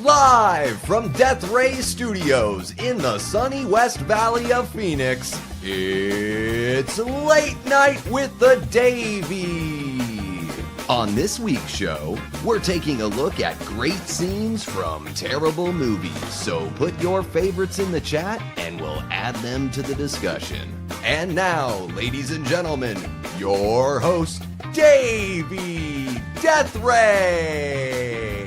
Live from Death Ray Studios in the sunny West Valley of Phoenix, it's Late Night with the Davey. On this week's show, we're taking a look at great scenes from terrible movies. So put your favorites in the chat and we'll add them to the discussion. And now, ladies and gentlemen, your host, Davey Death Ray.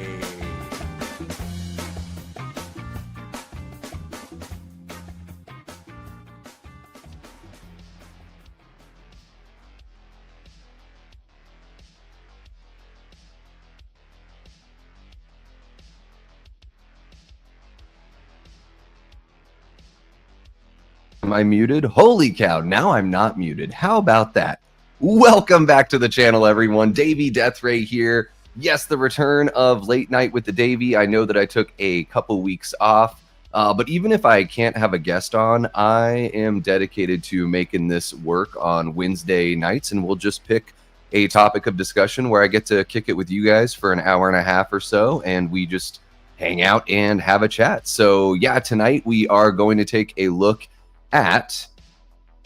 Am I muted? Holy cow, now I'm not muted. How about that? Welcome back to the channel, everyone. Davey Death Ray here. Yes, the return of Late Night with the Davey. I know that I took a couple weeks off, but even if I can't have a guest on, I am dedicated to making this work on Wednesday nights, and we'll just pick a topic of discussion where I get to kick it with you guys for an hour and a half or so, and we just hang out and have a chat. So yeah, tonight we are going to take a look at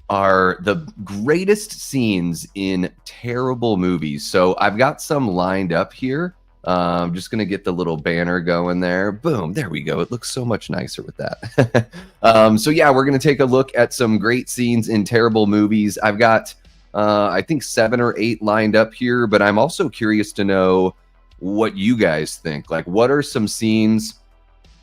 the greatest scenes in terrible movies. So I've got some lined up here. I'm just going to get the little banner going there. Boom, there we go. It looks so much nicer with that. So yeah, we're going to take a look at some great scenes in terrible movies. I've got, I think 7 or 8 lined up here, but I'm also curious to know what you guys think. Like, what are some scenes?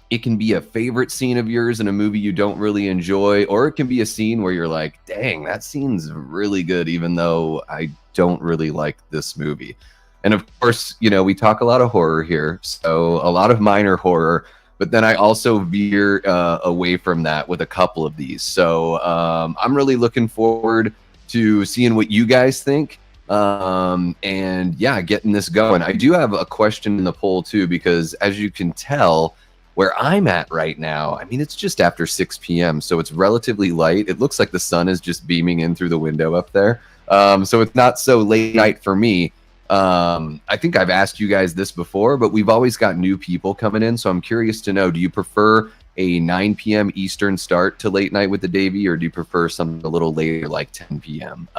It can be a favorite scene of yours in a movie you don't really enjoy, or it can be a scene where you're like, dang, that scene's really good, even though I don't really like this movie. And of course, you know, we talk a lot of horror here, so a lot of minor horror, but then I also veer away from that with a couple of these. So I'm really looking forward to seeing what you guys think. And yeah, getting this going. I do have a question in the poll too, because as you can tell, where I'm at right now, I mean, it's just after 6 p.m., so it's relatively light. It looks like the sun is just beaming in through the window up there. So it's not so late night for me. I think I've asked you guys this before, but we've always got new people coming in, so I'm curious to know, do you prefer a 9 p.m. Eastern start to Late Night with the Davey, or do you prefer something a little later, like 10 p.m.?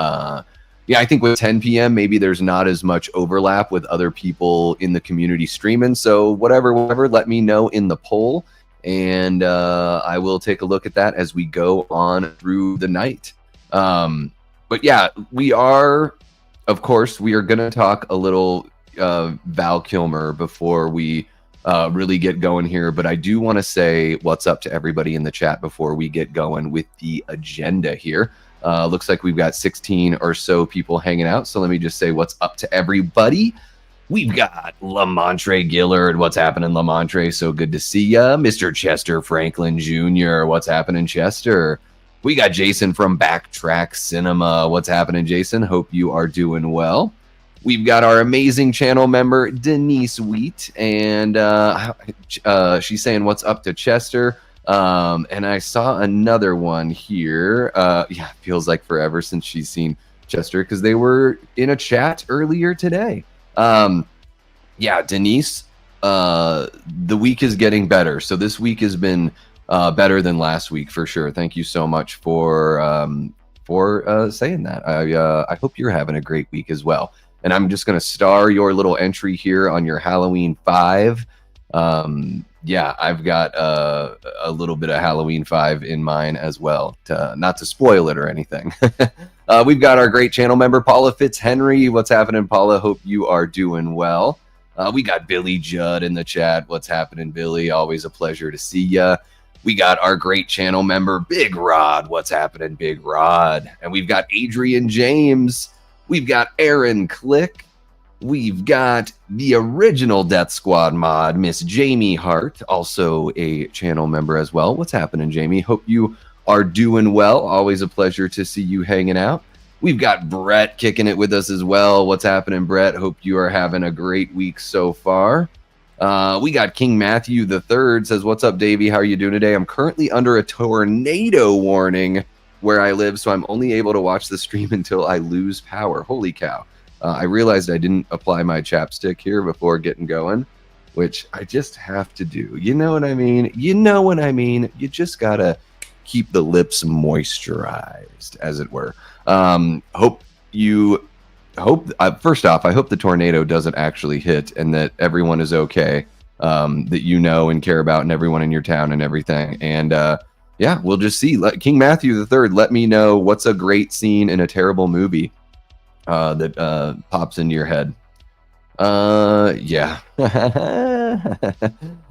Yeah, I think with 10 p.m., maybe there's not as much overlap with other people in the community streaming. So whatever, let me know in the poll, and I will take a look at that as we go on through the night. But yeah, of course, we are going to talk a little Val Kilmer before we really get going here. But I do want to say what's up to everybody in the chat before we get going with the agenda here. Looks like we've got 16 or so people hanging out. So let me just say what's up to everybody. We've got Lamontre Gillard. What's happening, Lamontre? So good to see ya. Mr. Chester Franklin Jr. What's happening, Chester? We got Jason from Backtrack Cinema. What's happening, Jason? Hope you are doing well. We've got our amazing channel member, Denise Wheat. And she's saying what's up to Chester. And I saw another one here. Yeah, feels like forever since she's seen Chester, because they were in a chat earlier today. Yeah, Denise, the week is getting better. So this week has been better than last week for sure. Thank you so much for saying that. I hope you're having a great week as well. And I'm just going to star your little entry here on your Halloween 5. Yeah, I've got a little bit of Halloween 5 in mine as well, not to spoil it or anything. We've got our great channel member, Paula Fitzhenry. What's happening, Paula? Hope you are doing well. We got Billy Judd in the chat. What's happening, Billy? Always a pleasure to see ya. We got our great channel member, Big Rod. What's happening, Big Rod? And we've got Adrian James. We've got Aaron Click. We've got the original Death Squad mod, Miss Jamie Hart, also a channel member as well. What's happening, Jamie? Hope you are doing well. Always a pleasure to see you hanging out. We've got Brett kicking it with us as well. What's happening, Brett? Hope you are having a great week so far. We got King Matthew the Third says, what's up, Davey? How are you doing today? I'm currently under a tornado warning where I live, so I'm only able to watch the stream until I lose power. Holy cow. I realized I didn't apply my chapstick here before getting going. which I just have to do. You know what I mean? You know what I mean? You just gotta keep the lips moisturized, as it were. First off, I hope the tornado doesn't actually hit and that everyone is okay, that you know and care about, and everyone in your town and everything. And yeah, we'll just see. King Matthew III, let me know what's a great scene in a terrible movie that pops into your head. Yeah.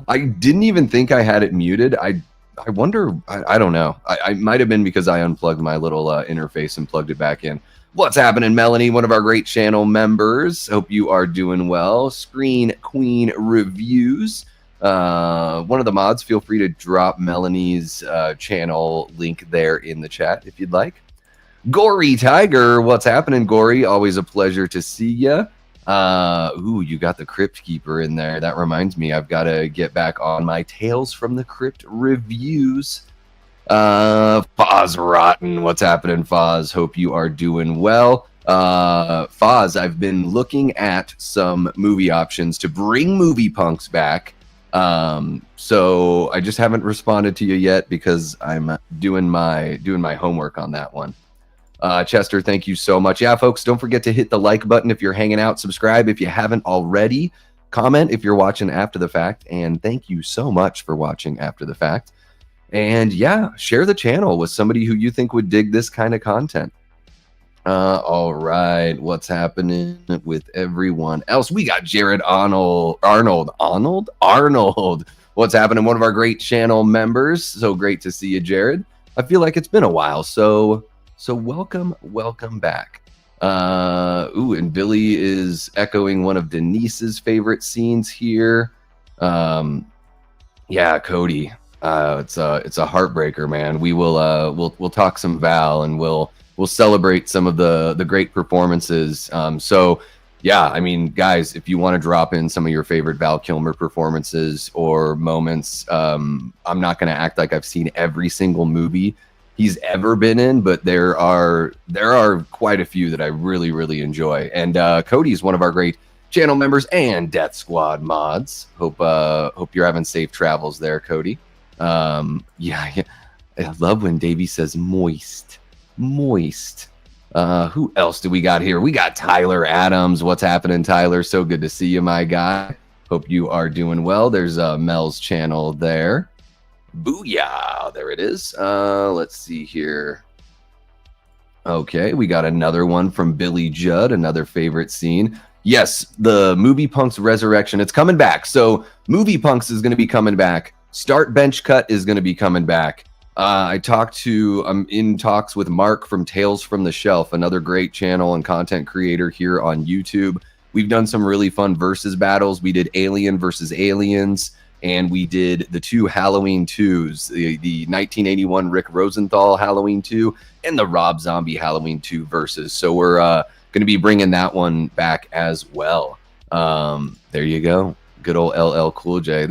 I didn't even think I had it muted. I wonder, I don't know. I might have been because I unplugged my little interface and plugged it back in. What's happening, Melanie? One of our great channel members. Hope you are doing well. Screen Queen Reviews. One of the mods, feel free to drop Melanie's channel link there in the chat if you'd like. Gory Tiger, what's happening, Gory? Always a pleasure to see you. Ooh, you got the Crypt Keeper in there. That reminds me, I've got to get back on my Tales from the Crypt reviews. Foz Rotten, what's happening, Foz? Hope you are doing well. Foz, I've been looking at some movie options to bring movie punks back. So I just haven't responded to you yet because I'm doing my homework on that one. Chester, thank you so much. Yeah, folks, don't forget to hit the like button if you're hanging out. Subscribe if you haven't already. Comment if you're watching after the fact. And thank you so much for watching after the fact. And yeah, share the channel with somebody who you think would dig this kind of content. All right, what's happening with everyone else? We got Jared Arnold. What's happening? One of our great channel members. So great to see you, Jared. I feel like it's been a while. So welcome back. Ooh, and Billy is echoing one of Denise's favorite scenes here. Yeah, Cody. It's a heartbreaker, man. We'll talk some Val, and we'll celebrate some of the great performances. So yeah, I mean, guys, if you want to drop in some of your favorite Val Kilmer performances or moments, I'm not going to act like I've seen every single movie he's ever been in, but there are quite a few that I really enjoy. And Cody's one of our great channel members and Death Squad mods. Hope you're having safe travels there, Cody. Yeah, I love when Davey says moist. Who else do we got here? We got Tyler Adams. What's happening, Tyler? So good to see you, my guy. Hope you are doing well. There's Mel's channel there. Booyah, there it is. Let's see here. Okay, we got another one from Billy Judd, another favorite scene. Yes, the Movie Punks Resurrection, it's coming back. So Movie Punks is going to be coming back. Start Bench Cut is going to be coming back. I'm in talks with Mark from Tales from the Shelf, another great channel and content creator here on YouTube. We've done some really fun versus battles. We did Alien versus Aliens, and we did the two Halloween 2s, the 1981 Rick Rosenthal Halloween 2 and the Rob Zombie Halloween 2 versus. So we're going to be bringing that one back as well. There you go. Good old LL Cool J.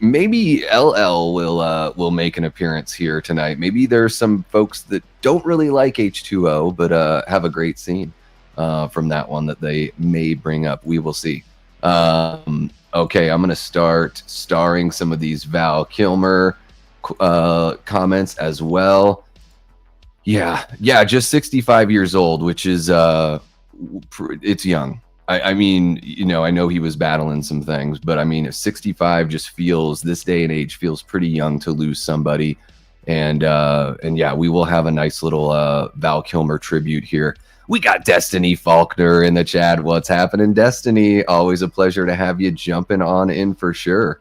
Maybe LL will make an appearance here tonight. Maybe there's some folks that don't really like H2O, but have a great scene from that one that they may bring up. We will see. Okay, I'm going to start starring some of these Val Kilmer comments as well. Yeah, just 65 years old, which is it's young. I mean, you know, I know he was battling some things, but I mean, 65 just feels, this day and age, feels pretty young to lose somebody. And yeah, we will have a nice little Val Kilmer tribute here. We got Destiny Faulkner in the chat. What's happening, Destiny? Always a pleasure to have you jumping on in for sure.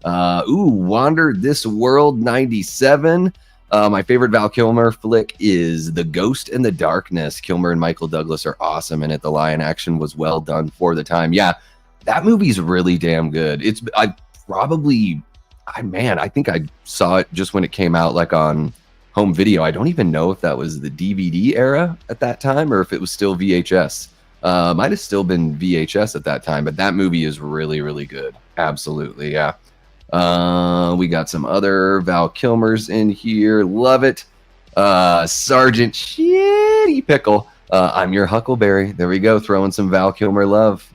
Wander This World 97. My favorite Val Kilmer flick is The Ghost in the Darkness. Kilmer and Michael Douglas are awesome in it. The lion action was well done for the time. Yeah, that movie's really damn good. I think I saw it just when it came out, like on home video. I don't even know if that was the DVD era at that time or if it was still VHS. Might have still been VHS at that time, but that movie is really good. Absolutely, yeah. We got some other Val Kilmers in here. Love it. Sergeant Shitty Pickle. I'm your Huckleberry. There we go. Throwing some Val Kilmer love.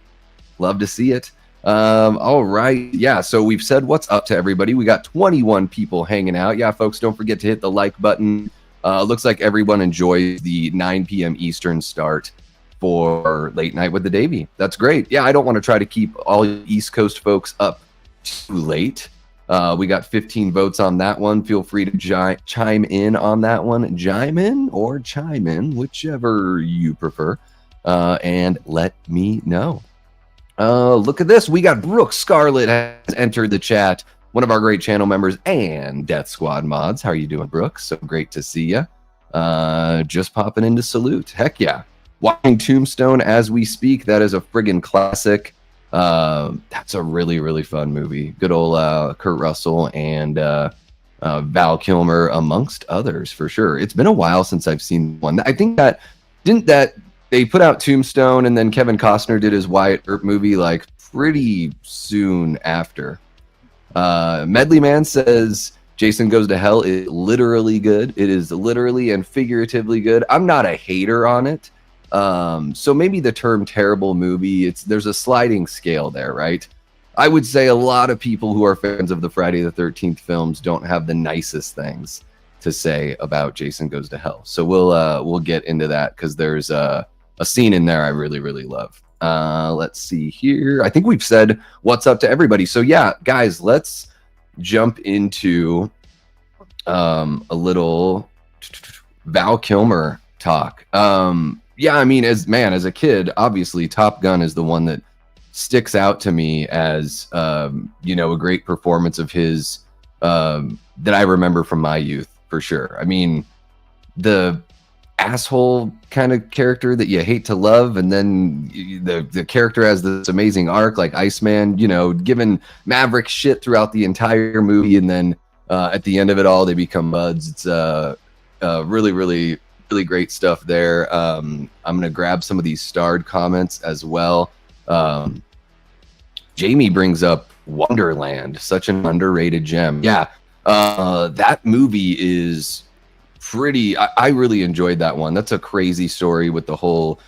Love to see it. All right. Yeah. So we've said what's up to everybody. We got 21 people hanging out. Yeah, folks, don't forget to hit the like button. Looks like everyone enjoys the 9 p.m. Eastern start for Late Night with the Davy. That's great. Yeah, I don't want to try to keep all East Coast folks up too late. We got 15 votes on that one. Feel free to chime in on that one. Chime in, whichever you prefer, and let me know. Look at this. We got Brooke Scarlett has entered the chat. One of our great channel members and Death Squad mods. How are you doing, Brooke? So great to see you. Just popping in to salute. Heck yeah. Watching Tombstone as we speak. That is a friggin' classic. That's a really, really fun movie. Good old Kurt Russell and Val Kilmer, amongst others, for sure. It's been a while since I've seen one. I think that they put out Tombstone, and then Kevin Costner did his Wyatt Earp movie like pretty soon after. Medley Man says Jason Goes to Hell is literally good. It is literally and figuratively good. I'm not a hater on it. So maybe the term terrible movie, there's a sliding scale there, right? I would say a lot of people who are fans of the Friday the 13th films don't have the nicest things to say about Jason Goes to Hell. So we'll get into that because there's a scene in there I really, really love. Let's see here. I think we've said what's up to everybody. So yeah, guys, let's jump into a little Val Kilmer talk. Yeah, I mean, as a kid, obviously Top Gun is the one that sticks out to me as a great performance of his that I remember from my youth, for sure. I mean, the asshole kind of character that you hate to love, and then the character has this amazing arc, like Iceman, giving Maverick shit throughout the entire movie, and then at the end of it all, they become buds. It's really, really, really great stuff there. I'm gonna grab some of these starred comments as well. Jamie brings up Wonderland, such an underrated gem. Yeah, that movie is pretty. I really enjoyed that one. That's a crazy story with the whole,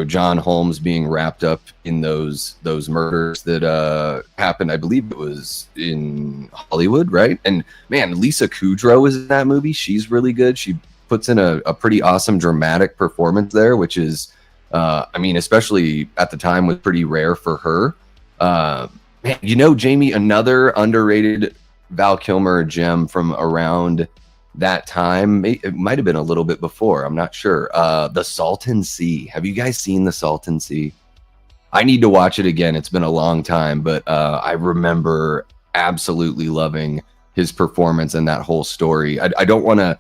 John Holmes being wrapped up in those murders that happened. I believe it was in Hollywood, right? And man, Lisa Kudrow is in that movie. She's really good. She puts in a pretty awesome dramatic performance there, which is, especially at the time, was pretty rare for her. Man, Jamie, another underrated Val Kilmer gem from around that time. It might have been a little bit before. I'm not sure. The Salton Sea. Have you guys seen The Salton Sea? I need to watch it again. It's been a long time, but I remember absolutely loving his performance and that whole story. I don't want to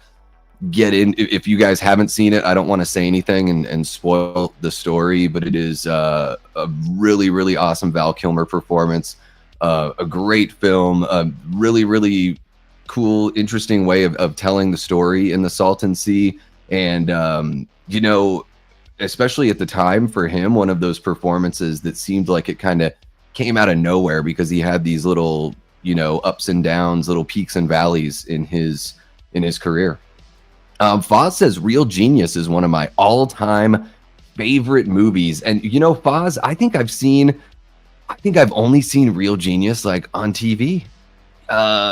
get in, if you guys haven't seen it, I don't want to say anything and spoil the story, but it is a really, really awesome Val Kilmer performance. A great film, a really, really cool, interesting way of telling the story in The Salton Sea. And, especially at the time for him, one of those performances that seemed like it kind of came out of nowhere, because he had these little, ups and downs, little peaks and valleys in his career. Foz says Real Genius is one of my all-time favorite movies. And, Foz, I think I've only seen Real Genius like on TV.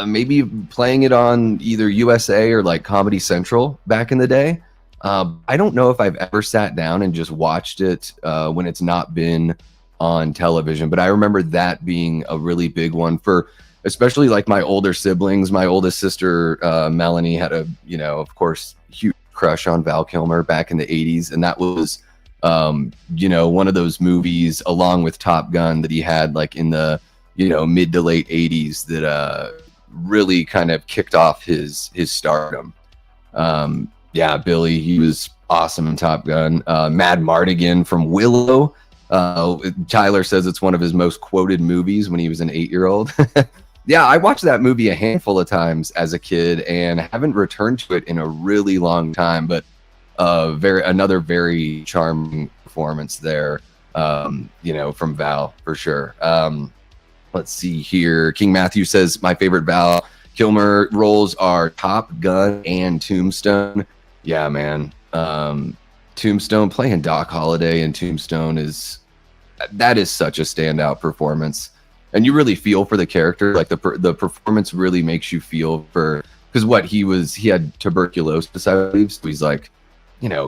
Maybe playing it on either USA or like Comedy Central back in the day. I don't know if I've ever sat down and just watched it when it's not been on television, but I remember that being a really big one for especially like my older siblings. My oldest sister, Melanie, had of course, huge crush on Val Kilmer back in the 80s. And that was, one of those movies along with Top Gun that he had like in the, mid to late 80s that really kind of kicked off his stardom. Yeah, Billy, he was awesome in Top Gun. Mad Mardigan from Willow. Tyler says it's one of his most quoted movies when he was an 8-year-old. Yeah, I watched that movie a handful of times as a kid and haven't returned to it in a really long time, but another very charming performance there, from Val, for sure. Let's see here. King Matthew says my favorite Val Kilmer roles are Top Gun and Tombstone. Yeah, man. Tombstone, playing Doc Holliday in Tombstone, that is such a standout performance. and you really feel for the character. Like the performance really makes you feel for, because he had tuberculosis, I believe, so he's like,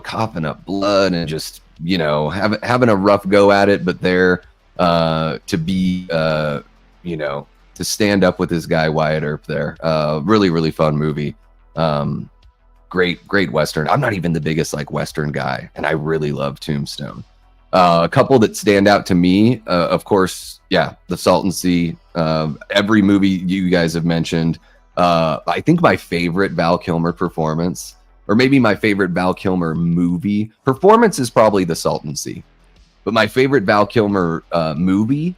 coughing up blood and just, having a rough go at it, but there to be, to stand up with this guy Wyatt Earp there. Really, really fun movie. Great Western. I'm not even the biggest like Western guy, and I really love Tombstone. A couple that stand out to me, of course, The Salton Sea. Every movie you guys have mentioned. I think my favorite Val Kilmer performance, or maybe my favorite Val Kilmer movie performance, is probably The Salton Sea. But my favorite Val Kilmer movie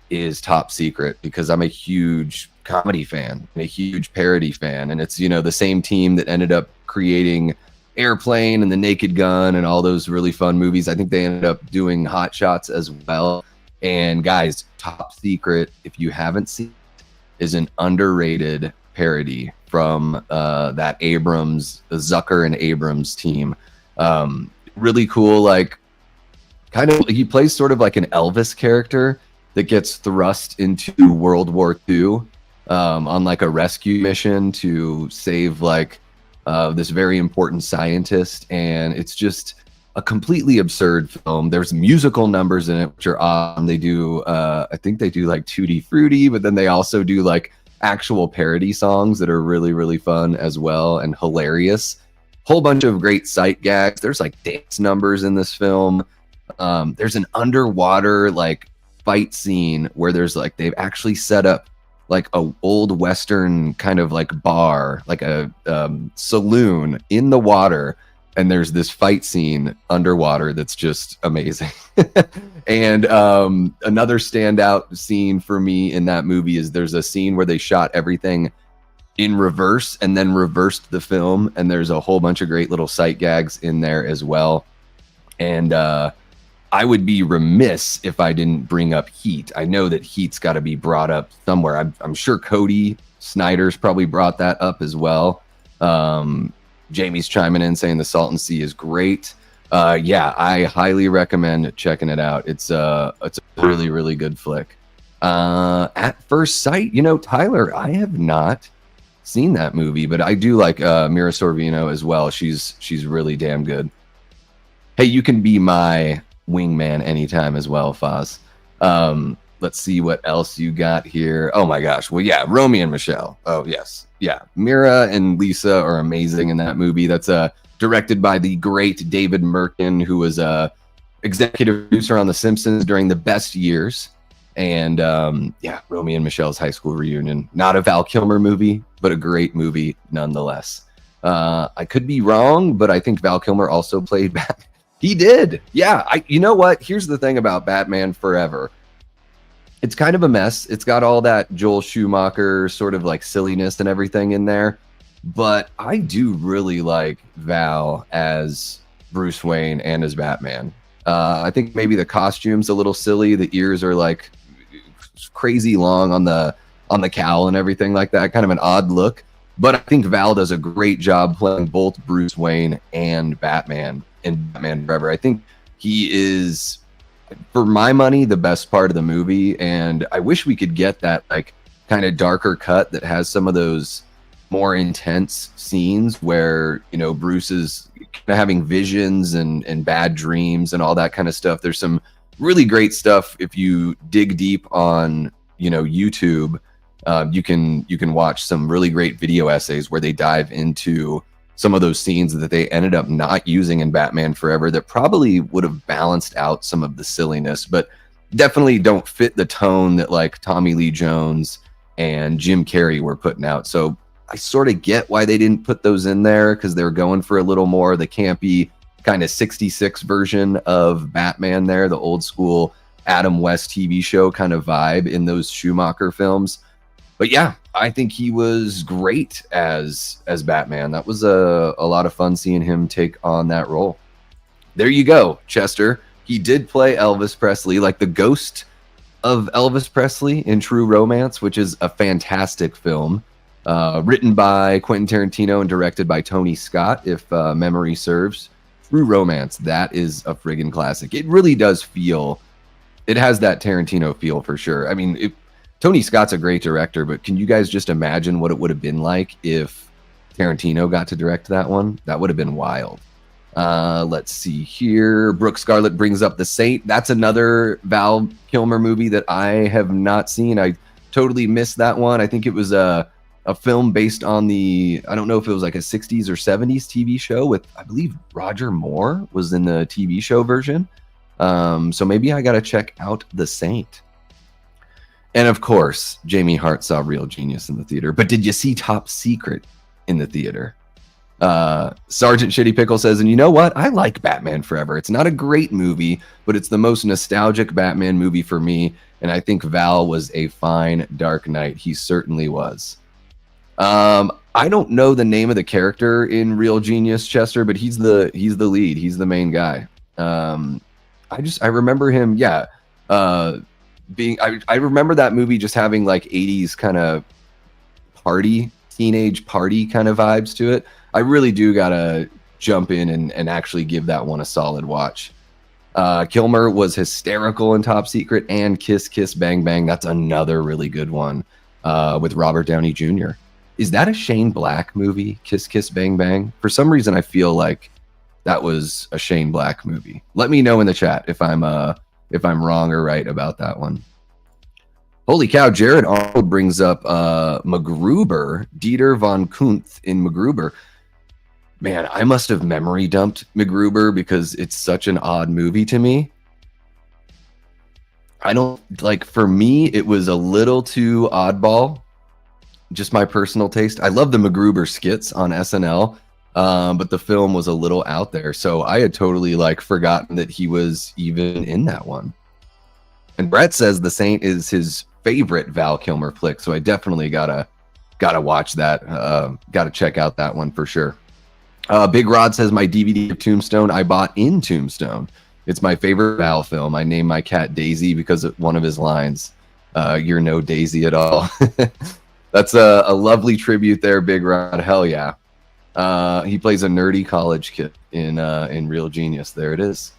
is Top Secret, because I'm a huge comedy fan and a huge parody fan, and it's the same team that ended up creating Airplane and The Naked Gun and all those really fun movies. I think they ended up doing Hot Shots as well. And guys, Top Secret, if you haven't seen it, is an underrated parody from that the Zucker and Abrams team. Really cool, like kind of, he plays sort of like an Elvis character that gets thrust into World War II on like a rescue mission to save like this very important scientist, and it's just a completely absurd film. There's musical numbers in it which are awesome. They do I think they do like Tutti Frutti, but then they also do like actual parody songs that are really, really fun as well and hilarious. Whole bunch of great sight gags. There's like dance numbers in this film. There's an underwater like fight scene where there's like, they've actually set up like a old Western kind of like bar, like a saloon in the water, and there's this fight scene underwater that's just amazing. And another standout scene for me in that movie is there's a scene where they shot everything in reverse and then reversed the film, and there's a whole bunch of great little sight gags in there as well. And I would be remiss if I didn't bring up Heat. I know that Heat's got to be brought up somewhere. I'm sure Cody Snyder's probably brought that up as well. Jamie's chiming in saying The Salton Sea is great. I highly recommend checking it out. It's a really, really good flick. At First Sight, Tyler, I have not seen that movie, but I do like Mira Sorvino as well. She's really damn good. Hey, you can be my wingman anytime as well, Foz. Let's see what else you got here. Oh my gosh. Well, yeah, Romy and Michelle. Oh yes. Yeah. Mira and Lisa are amazing in that movie. That's directed by the great David Merkin, who was a executive producer on The Simpsons during the best years. And Romy and Michelle's high school reunion. Not a Val Kilmer movie, but a great movie nonetheless. I could be wrong, but I think Val Kilmer also played Batman. He did. Yeah. You know what? Here's the thing about Batman Forever. It's kind of a mess. It's got all that Joel Schumacher sort of like silliness and everything in there. But I do really like Val as Bruce Wayne and as Batman. I think maybe the costume's a little silly. The ears are like crazy long on the cowl and everything like that. Kind of an odd look. But I think Val does a great job playing both Bruce Wayne and Batman in Batman Forever. I think he is, for my money, the best part of the movie, and I wish we could get that like kind of darker cut that has some of those more intense scenes where Bruce is kind of having visions and bad dreams and all that kind of stuff. There's some really great stuff if you dig deep on YouTube. You can watch some really great video essays where they dive into some of those scenes that they ended up not using in Batman Forever that probably would have balanced out some of the silliness, but definitely don't fit the tone that like Tommy Lee Jones and Jim Carrey were putting out. So I sort of get why they didn't put those in there, because they're going for a little more the campy kind of 66 version of Batman there, the old school Adam West TV show kind of vibe in those Schumacher films. But yeah, I think he was great as Batman. That was a lot of fun seeing him take on that role. There you go, Chester. He did play Elvis Presley, like the ghost of Elvis Presley in True Romance, which is a fantastic film. Written by Quentin Tarantino and directed by Tony Scott, if memory serves. True Romance, that is a friggin' classic. It really does feel, it has that Tarantino feel for sure. I mean, Tony Scott's a great director, but can you guys just imagine what it would have been like if Tarantino got to direct that one? That would have been wild. Let's see here. Brooke Scarlett brings up The Saint. That's another Val Kilmer movie that I have not seen. I totally missed that one. I think it was a film based on I don't know if it was like a 60s or 70s TV show with, I believe, Roger Moore was in the TV show version. So maybe I got to check out The Saint. And of course, Jamie Hart saw Real Genius in the theater. But did you see Top Secret in the theater? Sergeant Shitty Pickle says, and you know what? I like Batman Forever. It's not a great movie, but it's the most nostalgic Batman movie for me. And I think Val was a fine Dark Knight. He certainly was. I don't know the name of the character in Real Genius, Chester, but he's the lead. He's the main guy. I remember him. Yeah. I remember that movie just having like 80s kind of teenage party kind of vibes to it. I really do gotta jump in and actually give that one a solid watch. Kilmer was hysterical in Top Secret, and Kiss Kiss Bang Bang. That's another really good one with Robert Downey Jr. Is that a Shane Black movie, Kiss Kiss Bang Bang? For some reason, I feel like that was a Shane Black movie. Let me know in the chat if I'm wrong or right about that one. Holy cow, Jared Arnold brings up MacGruber, Dieter von Kuntz in MacGruber. Man, I must have memory dumped MacGruber because it's such an odd movie to me. For me, it was a little too oddball. Just my personal taste. I love the MacGruber skits on SNL, but the film was a little out there. So I had totally forgotten that he was even in that one. And Brett says The Saint is his favorite Val Kilmer flick. So I definitely gotta watch that. Gotta check out that one for sure. Big Rod says my DVD of Tombstone I bought in Tombstone. It's my favorite Val film. I named my cat Daisy because of one of his lines. You're no Daisy at all. That's a lovely tribute there, Big Rod. Hell yeah. He plays a nerdy college kid in Real Genius. There it is.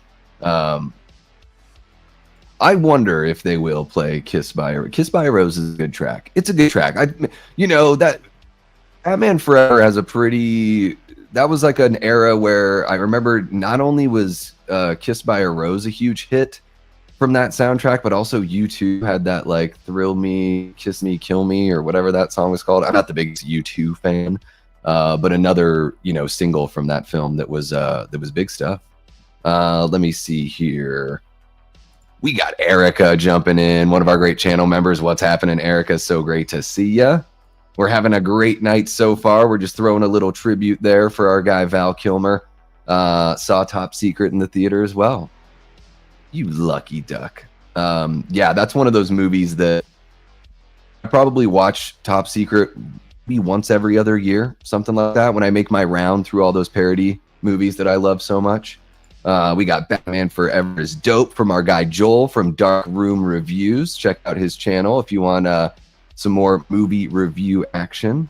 I wonder if they will play Kiss by a Rose is a good track. It's a good track. That Batman Forever has that was like an era where I remember not only was Kiss by a Rose a huge hit from that soundtrack, but also U2 had that Thrill Me, Kiss Me, Kill Me, or whatever that song was called. I'm not the biggest U2 fan, but another single from that film that was big stuff. Let me see here. We got Erica jumping in, one of our great channel members. What's happening, Erica? So great to see ya. We're having a great night so far. We're just throwing a little tribute there for our guy Val Kilmer. Saw Top Secret in the theater as well. You lucky duck. Yeah, that's one of those movies that I probably watch Top Secret maybe once every other year, something like that, when I make my round through all those parody movies that I love so much. We got Batman Forever is Dope from our guy Joel from Dark Room Reviews. Check out his channel if you want some more movie review action.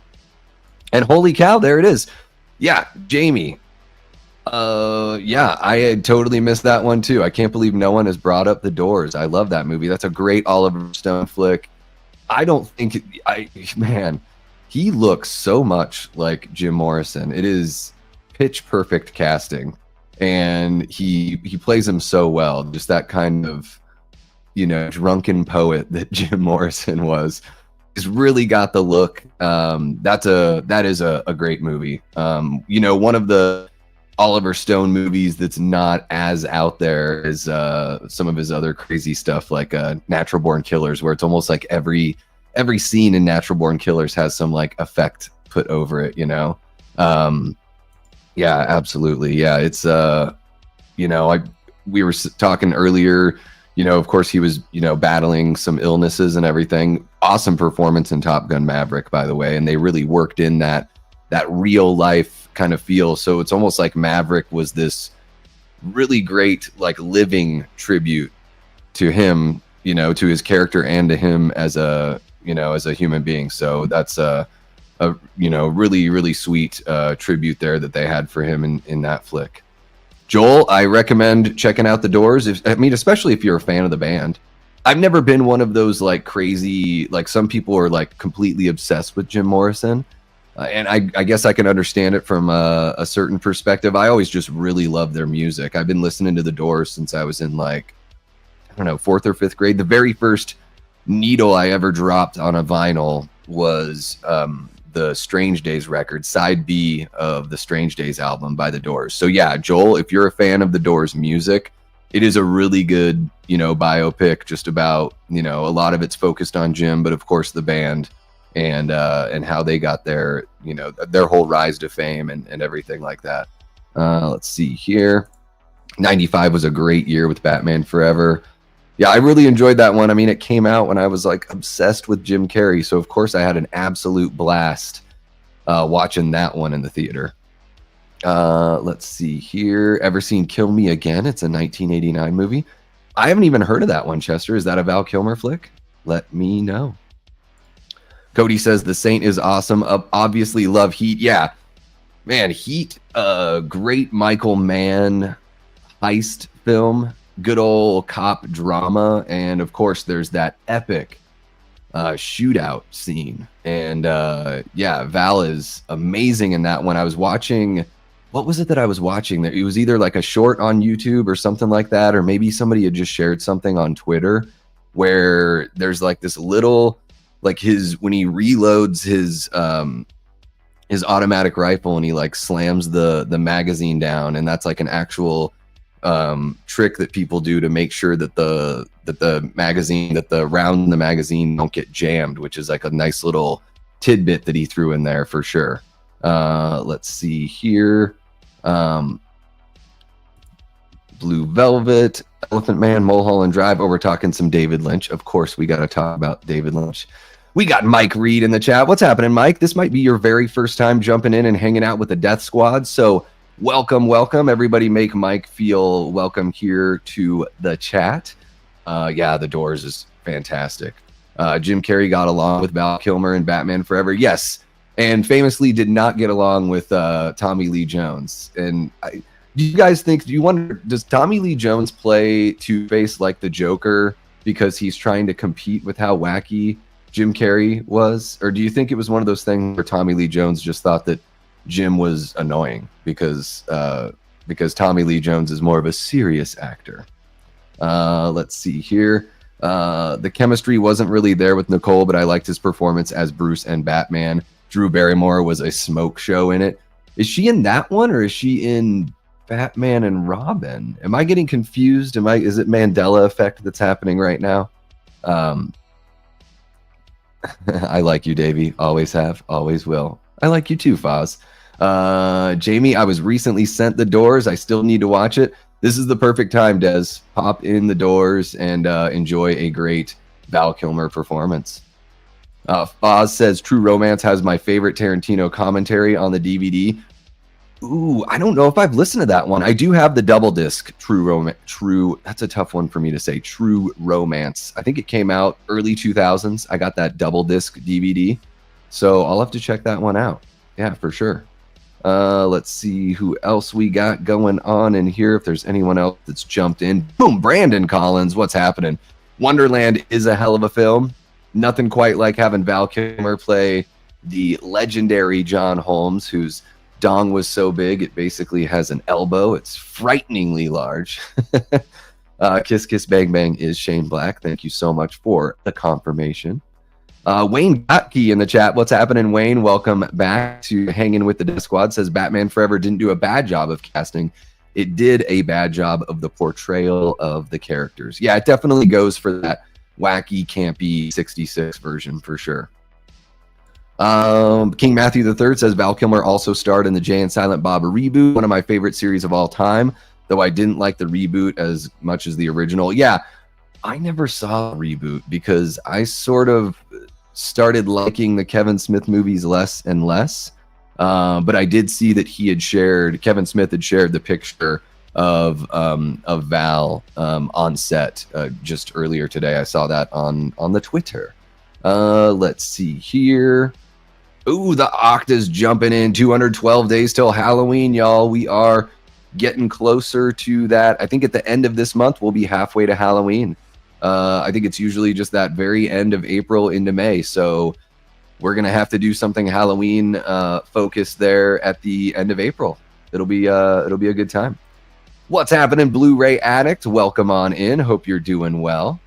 And holy cow, there it is. Yeah, Jamie. Yeah, I had totally missed that one too. I can't believe no one has brought up The Doors. I love that movie. That's a great Oliver Stone flick. I don't think man, he looks so much like Jim Morrison. It is pitch perfect casting, and he plays him so well. Just that kind of drunken poet that Jim Morrison was. He's really got the look. That is a great movie. One of the Oliver Stone movies that's not as out there as some of his other crazy stuff, like Natural Born Killers, where it's almost like every scene in Natural Born Killers has some effect put over it. Yeah, absolutely. Yeah, it's we were talking earlier. Of course, he was, battling some illnesses and everything. Awesome performance in Top Gun Maverick, by the way. And they really worked in that real life kind of feel. So it's almost like Maverick was this really great, living tribute to him, to his character and to him as a human being. So that's a really, really sweet tribute there that they had for him in that flick. Joel, I recommend checking out The Doors. Especially if you're a fan of the band. I've never been one of those like crazy, like some people are like completely obsessed with Jim Morrison. And I guess I can understand it from a certain perspective. I always just really love their music. I've been listening to The Doors since I was in like, I don't know, 4th or 5th grade. The very first needle I ever dropped on a vinyl was the Strange Days record, side B of the Strange Days album by The Doors. So yeah, Joel, if you're a fan of The Doors music, it is a really good, biopic just about, a lot of it's focused on Jim, but of course the band and how they got their, their whole rise to fame and everything like that. Let's see here. 95 was a great year with Batman Forever. Yeah, I really enjoyed that one. I mean, it came out when I was like obsessed with Jim Carrey. So of course I had an absolute blast watching that one in the theater. Let's see here. Ever seen Kill Me Again? It's a 1989 movie. I haven't even heard of that one, Chester. Is that a Val Kilmer flick? Let me know. Cody says The Saint is awesome. Obviously love Heat. Yeah, man, Heat, great Michael Mann heist film, good old cop drama, and of course there's that epic shootout scene. And yeah, Val is amazing in that one. I was watching, what was it that I was watching? It was either like a short on YouTube or something like that, or maybe somebody had just shared something on Twitter where there's like this little, like when he reloads his automatic rifle and he like slams the magazine down, and that's like an actual trick that people do to make sure that the round in the magazine don't get jammed, which is like a nice little tidbit that he threw in there for sure. Let's see here. Blue Velvet, Elephant Man, Mulholland Drive. Oh, we're talking some David Lynch. Of course, we got to talk about David Lynch. We got Mike Reed in the chat. What's happening, Mike? This might be your very first time jumping in and hanging out with the Death Squad. So welcome. Everybody make Mike feel welcome here to the chat. Yeah, The Doors is fantastic. Jim Carrey got along with Val Kilmer in Batman Forever. Yes. And famously did not get along with Tommy Lee Jones. And do you guys think, does Tommy Lee Jones play Two-Face like the Joker because he's trying to compete with how wacky Jim Carrey was? Or do you think it was one of those things where Tommy Lee Jones just thought that Jim was annoying because Tommy Lee Jones is more of a serious actor? Let's see here. The chemistry wasn't really there with Nicole, but I liked his performance as Bruce and Batman. Drew Barrymore was a smoke show in it. Is she in that one, or is she in Batman and Robin? Am I getting confused? Is it Mandela effect that's happening right now? I like you, Davey. Always have, always will. I like you too, Foz. Jamie, I was recently sent The Doors. I still need to watch it. This is the perfect time, Des. Pop in The Doors and enjoy a great Val Kilmer performance. Foz says True Romance has my favorite Tarantino commentary on the DVD. Ooh, I don't know if I've listened to that one. I do have the double disc True. That's a tough one for me to say. True Romance. I think it came out early 2000s. I got that double disc DVD, so I'll have to check that one out. Yeah, for sure. Let's see who else we got going on in here. If there's anyone else that's jumped in. Boom, Brandon Collins. What's happening? Wonderland is a hell of a film. Nothing quite like having Val Kilmer play the legendary John Holmes, whose dong was so big it basically has an elbow. It's frighteningly large. Kiss Kiss Bang Bang is Shane Black. Thank you so much for the confirmation. Wayne Gotke in the chat. What's happening, Wayne? Welcome back to Hanging with the Death Squad. Says Batman Forever didn't do a bad job of casting. It did a bad job of the portrayal of the characters. Yeah, it definitely goes for that wacky, campy 66 version for sure. King Matthew III says Val Kilmer also starred in the Jay and Silent Bob reboot, one of my favorite series of all time, though I didn't like the reboot as much as the original. Yeah, I never saw a reboot because I sort of started liking the Kevin Smith movies less and less. But I did see that Kevin Smith had shared the picture of Val on set just earlier today. I saw that on the Twitter. Let's see here. Ooh, the Octa's jumping in. 212 days till Halloween, y'all. We are getting closer to that. I think at the end of this month, we'll be halfway to Halloween. I think it's usually just that very end of April into May. So we're going to have to do something Halloween focused there at the end of April. It'll be a good time. What's happening, Blu-ray Addict? Welcome on in. Hope you're doing well.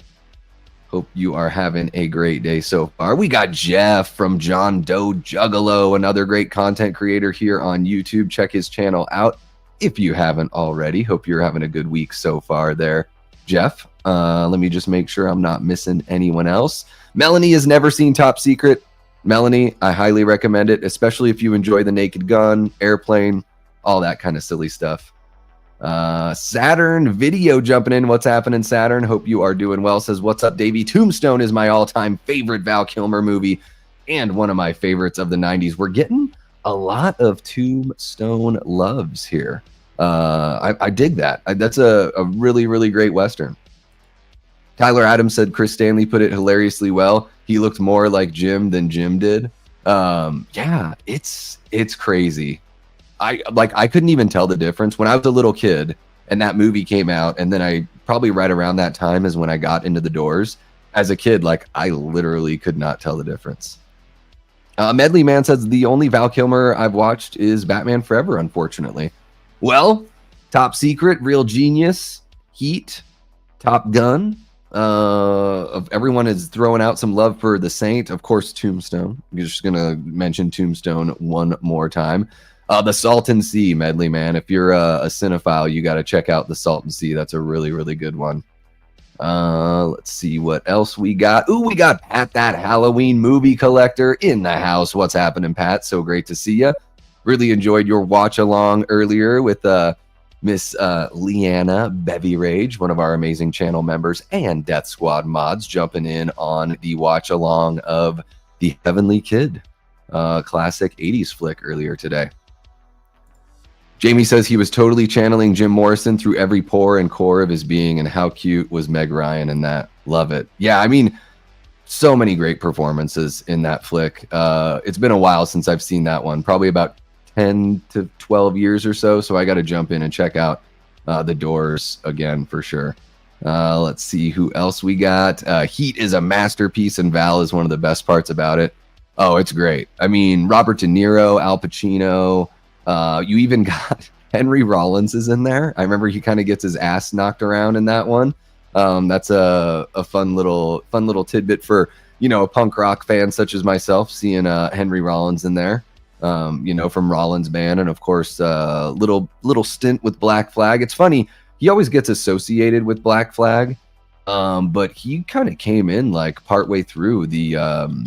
Hope you are having a great day so far. We got Jeff from John Doe Juggalo, another great content creator here on YouTube. Check his channel out if you haven't already. Hope you're having a good week so far there, Jeff. Let me just make sure I'm not missing anyone else. Melanie has never seen Top Secret. Melanie, I highly recommend it, especially if you enjoy The Naked Gun, Airplane, all that kind of silly stuff. Saturn Video jumping in. What's happening, Saturn? Hope you are doing well. Says, what's up, Davey? Tombstone is my all-time favorite Val Kilmer movie and one of my favorites of the 90s. We're getting a lot of Tombstone loves here. I dig that. That's a really, really great Western. Tyler Adams said Chris Stanley put it hilariously well. He looked more like Jim than Jim did. Yeah, it's crazy. I couldn't even tell the difference when I was a little kid and that movie came out, and then I probably right around that time is when I got into the doors. As a kid, like, I literally could not tell the difference. Medley Man says the only Val Kilmer I've watched is Batman Forever, unfortunately. Well, Top Secret, Real Genius, Heat, Top Gun. Everyone is throwing out some love for The Saint. Of course, Tombstone. I'm just going to mention Tombstone one more time. The Salton Sea, Medley Man. If you're a cinephile, you got to check out The Salton Sea. That's a really, really good one. Let's see what else we got. Ooh, we got Pat, that Halloween movie collector, in the house. What's happening, Pat? So great to see you. Really enjoyed your watch along earlier with Miss Leanna Bevy Rage, one of our amazing channel members, and Death Squad mods jumping in on the watch along of The Heavenly Kid, classic 80s flick earlier today. Jamie says he was totally channeling Jim Morrison through every pore and core of his being, and how cute was Meg Ryan in that. Love it. Yeah, I mean, so many great performances in that flick. It's been a while since I've seen that one, probably about 10 to 12 years or so, so I got to jump in and check out The Doors again for sure. Let's see who else we got. Heat is a masterpiece, and Val is one of the best parts about it. Oh, it's great. I mean, Robert De Niro, Al Pacino. You even got Henry Rollins is in there. I remember he kind of gets his ass knocked around in that one. That's a fun little tidbit for, you know, a punk rock fan such as myself, seeing Henry Rollins in there. You know, from Rollins Band, and of course, little stint with Black Flag. It's funny, he always gets associated with Black Flag, but he kind of came in like partway through the,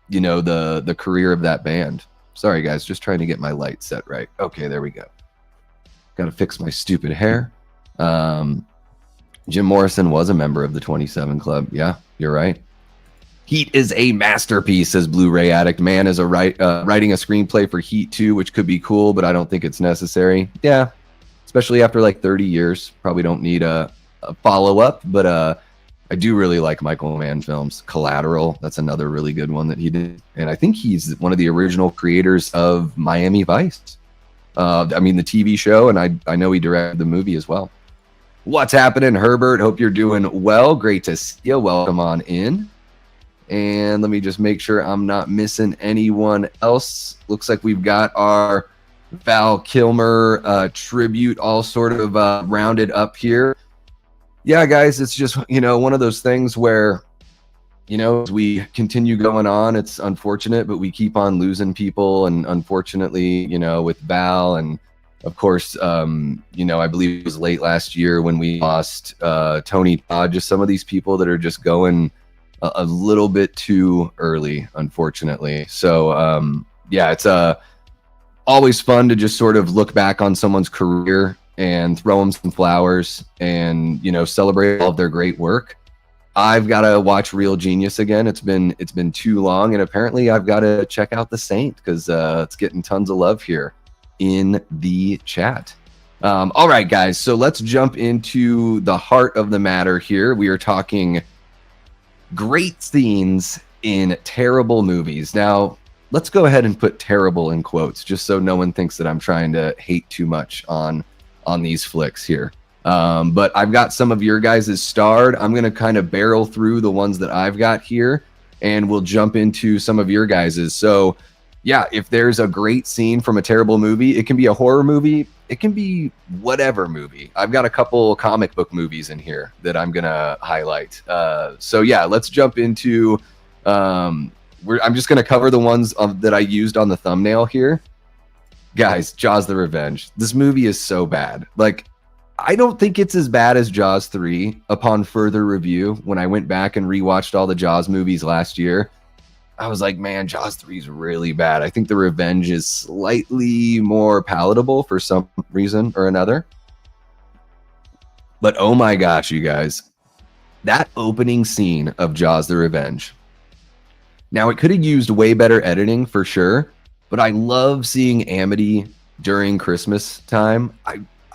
you know, the career of that band. Sorry, guys, just trying to get my light set right. Okay, there we go. Got to fix my stupid hair. Jim Morrison was a member of the 27 Club. Yeah, you're right. Heat is a masterpiece, says Blu-ray Addict. Man is writing a screenplay for Heat 2, which could be cool, but I don't think it's necessary. Yeah, especially after like 30 years. Probably don't need a follow-up, but I do really like Michael Mann films. Collateral, that's another really good one that he did. And I think he's one of the original creators of Miami Vice. I mean, the TV show, and I know he directed the movie as well. What's happening, Herbert? Hope you're doing well. Great to see you. Welcome on in. And let me just make sure I'm not missing anyone else. Looks like we've got our Val Kilmer tribute all sort of rounded up here. Yeah, guys, it's just, you know, one of those things where, you know, as we continue going on, it's unfortunate, but we keep on losing people. And unfortunately, you know, with Val, and of course, you know, I believe it was late last year when we lost Tony Todd, just some of these people that are just going a little bit too early, unfortunately. So, yeah, it's always fun to just sort of look back on someone's career and throw them some flowers and, you know, celebrate all of their great work. I've got to watch Real Genius again. It's been too long, and apparently I've got to check out The Saint because it's getting tons of love here in the chat. All right, guys, so let's jump into the heart of the matter here. We are talking great scenes in terrible movies. Now, let's go ahead and put terrible in quotes just so no one thinks that I'm trying to hate too much on these flicks here. But I've got some of your guys' starred. I'm going to kind of barrel through the ones that I've got here, and we'll jump into some of your guys's. So, yeah, if there's a great scene from a terrible movie, it can be a horror movie, it can be whatever movie. I've got a couple comic book movies in here that I'm going to highlight. So, yeah, let's jump into... I'm just going to cover the ones that I used on the thumbnail here. Guys, Jaws the Revenge. This movie is so bad. Like, I don't think it's as bad as Jaws 3 upon further review. When I went back and rewatched all the Jaws movies last year, I was like, man, Jaws 3 is really bad. I think The Revenge is slightly more palatable for some reason or another. But oh my gosh, you guys, that opening scene of Jaws the Revenge. Now, it could have used way better editing for sure, but I love seeing Amity during Christmas time.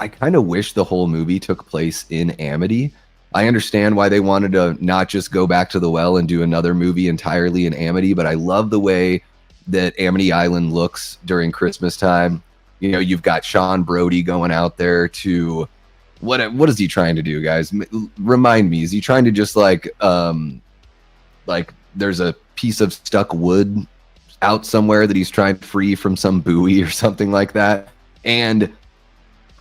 I kind of wish the whole movie took place in Amity. I understand why they wanted to not just go back to the well and do another movie entirely in Amity, but I love the way that Amity Island looks during Christmas time. You know, you've got Sean Brody going out there to... What is he trying to do, guys? Remind me. Is he trying to just like there's a piece of stuck wood out somewhere that he's trying to free from some buoy or something like that? And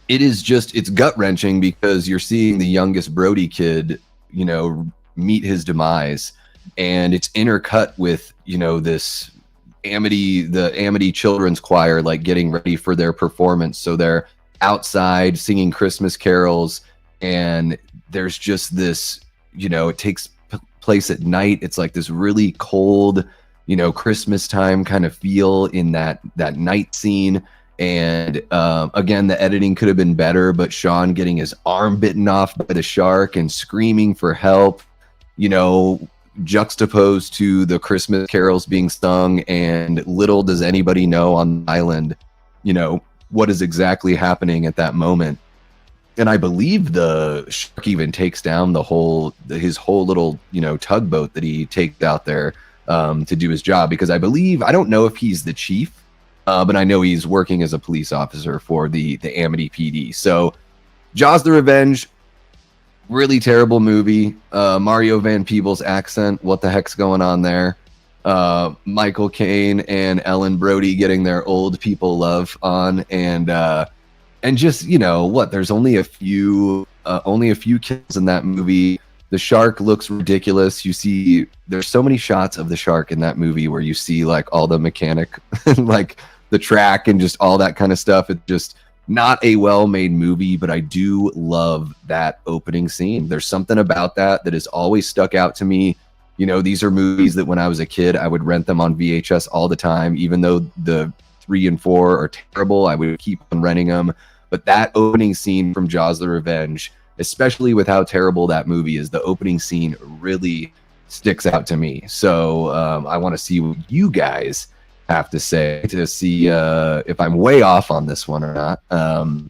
it's gut-wrenching because you're seeing the youngest Brody kid, you know, meet his demise, and it's intercut with, you know, this the Amity Children's Choir like getting ready for their performance. So they're outside singing Christmas carols, and there's just this, you know, it takes place at night. It's like this really cold, you know, Christmas time kind of feel in that night scene. And again, the editing could have been better, but Sean getting his arm bitten off by the shark and screaming for help, you know, juxtaposed to the Christmas carols being sung, and little does anybody know on the island, you know, what is exactly happening at that moment. And I believe the shark even takes down his whole little, you know, tugboat that he takes out there to do his job, because I don't know if he's the chief, but I know he's working as a police officer for the Amity PD. So Jaws the Revenge, really terrible movie. Mario Van Peebles accent, what the heck's going on there? Michael Caine and Ellen Brody getting their old people love on, and just, you know what, there's only a few kills in that movie. The shark looks ridiculous. There's so many shots of the shark in that movie where you see like all the mechanic like the track and just all that kind of stuff. It's just not a well-made movie, but I do love that opening scene. There's something about that has always stuck out to me. You know, these are movies that when I was a kid, I would rent them on VHS all the time. Even though the 3 and 4 are terrible, I would keep on renting them. But that opening scene from Jaws the Revenge, especially with how terrible that movie is, the opening scene really sticks out to me. So I want to see what you guys have to say to see if I'm way off on this one or not.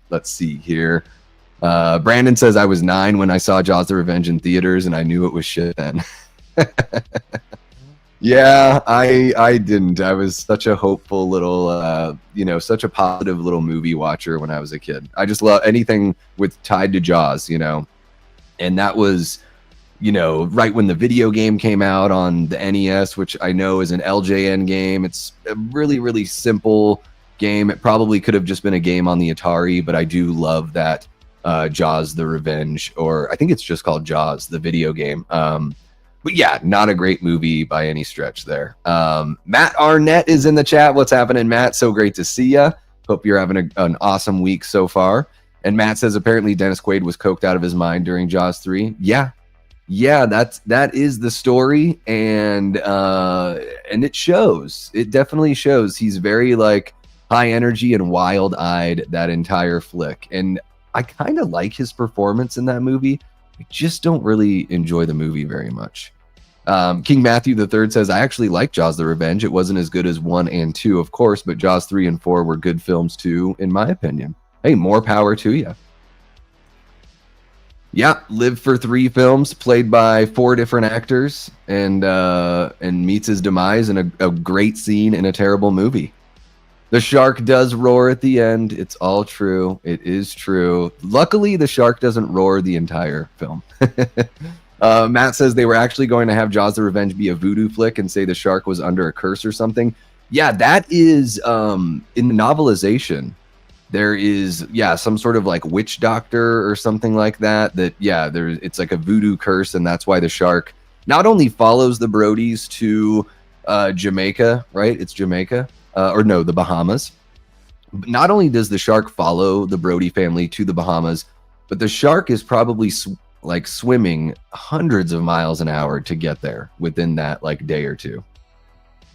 Let's see here. Brandon says, I was 9 when I saw Jaws the Revenge in theaters, and I knew it was shit then. Yeah, I didn't. I was such a hopeful little, you know, such a positive little movie watcher when I was a kid. I just love anything with tied to Jaws, you know. And that was, you know, right when the video game came out on the NES, which I know is an LJN game. It's a really, really simple game. It probably could have just been a game on the Atari, but I do love that Jaws the Revenge, or I think it's just called Jaws, the video game. But yeah, not a great movie by any stretch there. Matt Arnett is in the chat. What's happening, Matt? So great to see you. Hope you're having an awesome week so far. And Matt says apparently Dennis Quaid was coked out of his mind during Jaws 3. Yeah, that is the story, and it shows. It definitely shows. He's very like high energy and wild-eyed that entire flick. And I kind of like his performance in that movie. I just don't really enjoy the movie very much. King Matthew III says, I actually like Jaws the Revenge. It wasn't as good as 1 and 2, of course, but Jaws 3 and 4 were good films too, in my opinion. Hey, more power to you. Yeah, lived for 3 films, played by 4 different actors, and meets his demise in a great scene in a terrible movie. The shark does roar at the end. It's all true. It is true. Luckily, the shark doesn't roar the entire film. Matt says they were actually going to have Jaws the Revenge be a voodoo flick and say the shark was under a curse or something. Yeah, that is in the novelization. There is, yeah, some sort of like witch doctor or something like that. It's like a voodoo curse, and that's why the shark not only follows the Brodies to Jamaica, right? It's Jamaica, or no, the Bahamas. Not only does the shark follow the Brody family to the Bahamas, but the shark is probably swimming hundreds of miles an hour to get there within that like day or two.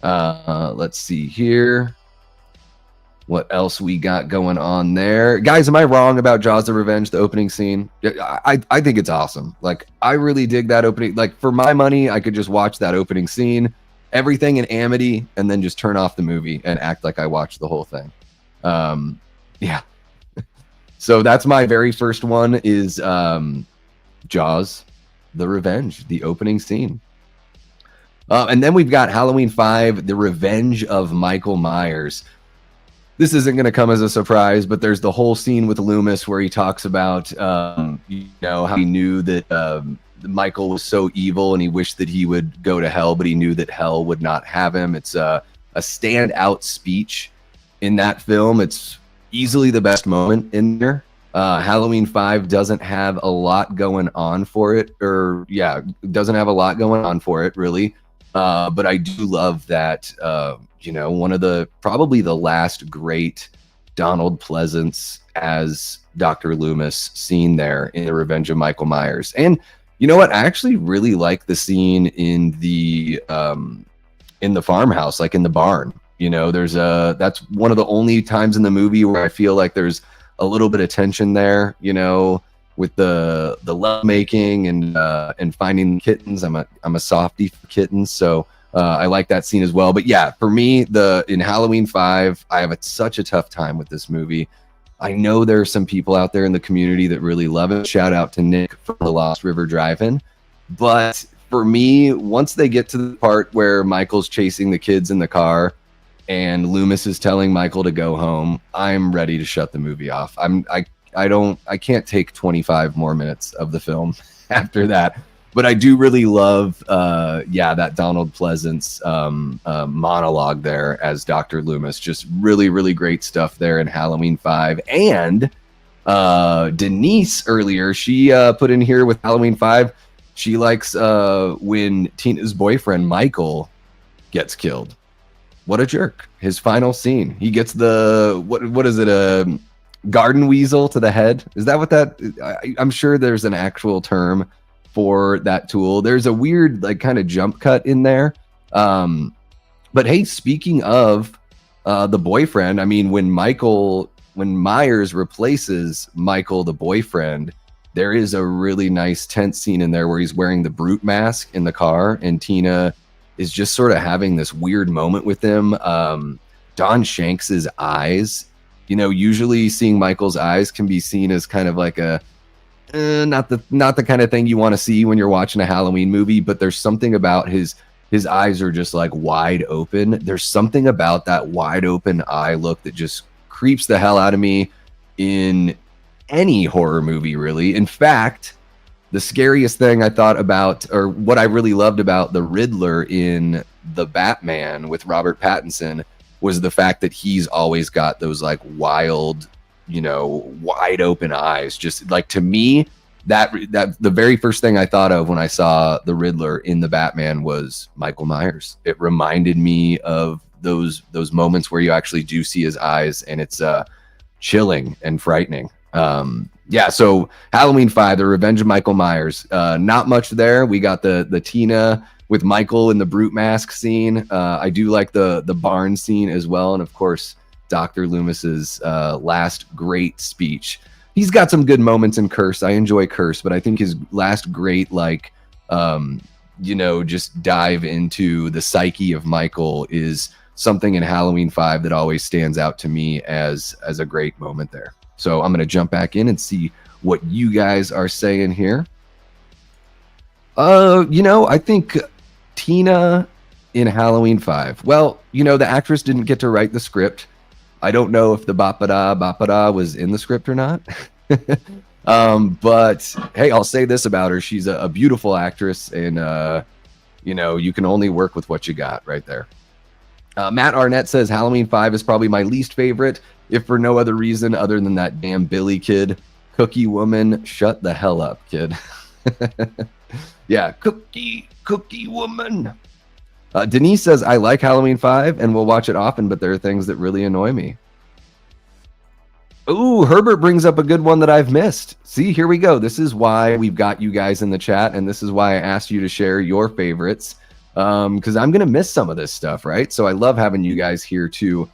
Let's see here. What else we got going on there? Guys, am I wrong about Jaws the Revenge, the opening scene? I think it's awesome. Like, I really dig that opening. Like, for my money, I could just watch that opening scene, everything in Amity, and then just turn off the movie and act like I watched the whole thing. Yeah. So that's my very first one is Jaws the Revenge, the opening scene. And then we've got Halloween 5, The Revenge of Michael Myers. This isn't going to come as a surprise, but there's the whole scene with Loomis where he talks about, how he knew that Michael was so evil and he wished that he would go to hell, but he knew that hell would not have him. It's a standout speech in that film. It's easily the best moment in there. Halloween 5 doesn't have a lot going on for it, doesn't have a lot going on for it, really. But I do love that, one of probably the last great Donald Pleasance as Dr. Loomis scene there in The Revenge of Michael Myers. And you know what? I actually really like the scene in the farmhouse, like in the barn. That's one of the only times in the movie where I feel like there's a little bit of tension there, with the love making and finding kittens. I'm a softie for kittens, so I like that scene as well. But yeah, for me, in Halloween 5, I have such a tough time with this movie. I know there are some people out there in the community that really love it. Shout out to Nick from the Lost River Drive-In. But for me, once they get to the part where Michael's chasing the kids in the car and Loomis is telling Michael to go home, I'm ready to shut the movie off. I can't take 25 more minutes of the film after that. But I do really love, that Donald Pleasance monologue there as Dr. Loomis. Just really, really great stuff there in Halloween 5. And Denise earlier, she put in here with Halloween 5, she likes when Tina's boyfriend, Michael, gets killed. What a jerk. His final scene. He gets what is it, a garden weasel to the head? Is that what I'm sure there's an actual term for that tool. There's a weird like kind of jump cut in there. But hey, speaking of the boyfriend, I mean, when Myers replaces Michael, the boyfriend, there is a really nice tense scene in there where he's wearing the brute mask in the car and Tina is just sort of having this weird moment with him. Don Shanks's eyes, usually seeing Michael's eyes can be seen as kind of like a not the kind of thing you want to see when you're watching a Halloween movie, but there's something about his eyes are just like wide open. There's something about that wide open eye look that just creeps the hell out of me in any horror movie, really. In fact, the scariest thing I thought about, or what I really loved about the Riddler in The Batman with Robert Pattinson, was the fact that he's always got those like wild, wide open eyes. Just like, to me, that the very first thing I thought of when I saw the Riddler in The Batman was Michael Myers. It reminded me of those moments where you actually do see his eyes, and it's chilling and frightening. So Halloween 5, The Revenge of Michael Myers. Not much there. We got the Tina with Michael in the brute mask scene. I do like the barn scene as well, and of course Dr. Loomis's last great speech. He's got some good moments in Curse. I enjoy Curse, but I think his last great, just dive into the psyche of Michael is something in Halloween 5 that always stands out to me as a great moment there. So I'm going to jump back in and see what you guys are saying here. I think Tina in Halloween 5. Well, the actress didn't get to write the script. I don't know if the bapada was in the script or not. But hey, I'll say this about her. She's a beautiful actress, and you know, you can only work with what you got right there. Matt Arnett says Halloween 5 is probably my least favorite, if for no other reason other than that damn Billy kid. Cookie woman, shut the hell up, kid. Yeah, cookie woman. Denise says, I like Halloween 5 and will watch it often, but there are things that really annoy me. Ooh, Herbert brings up a good one that I've missed. See, here we go. This is why we've got you guys in the chat, and this is why I asked you to share your favorites, because I'm going to miss some of this stuff, right? So I love having you guys here to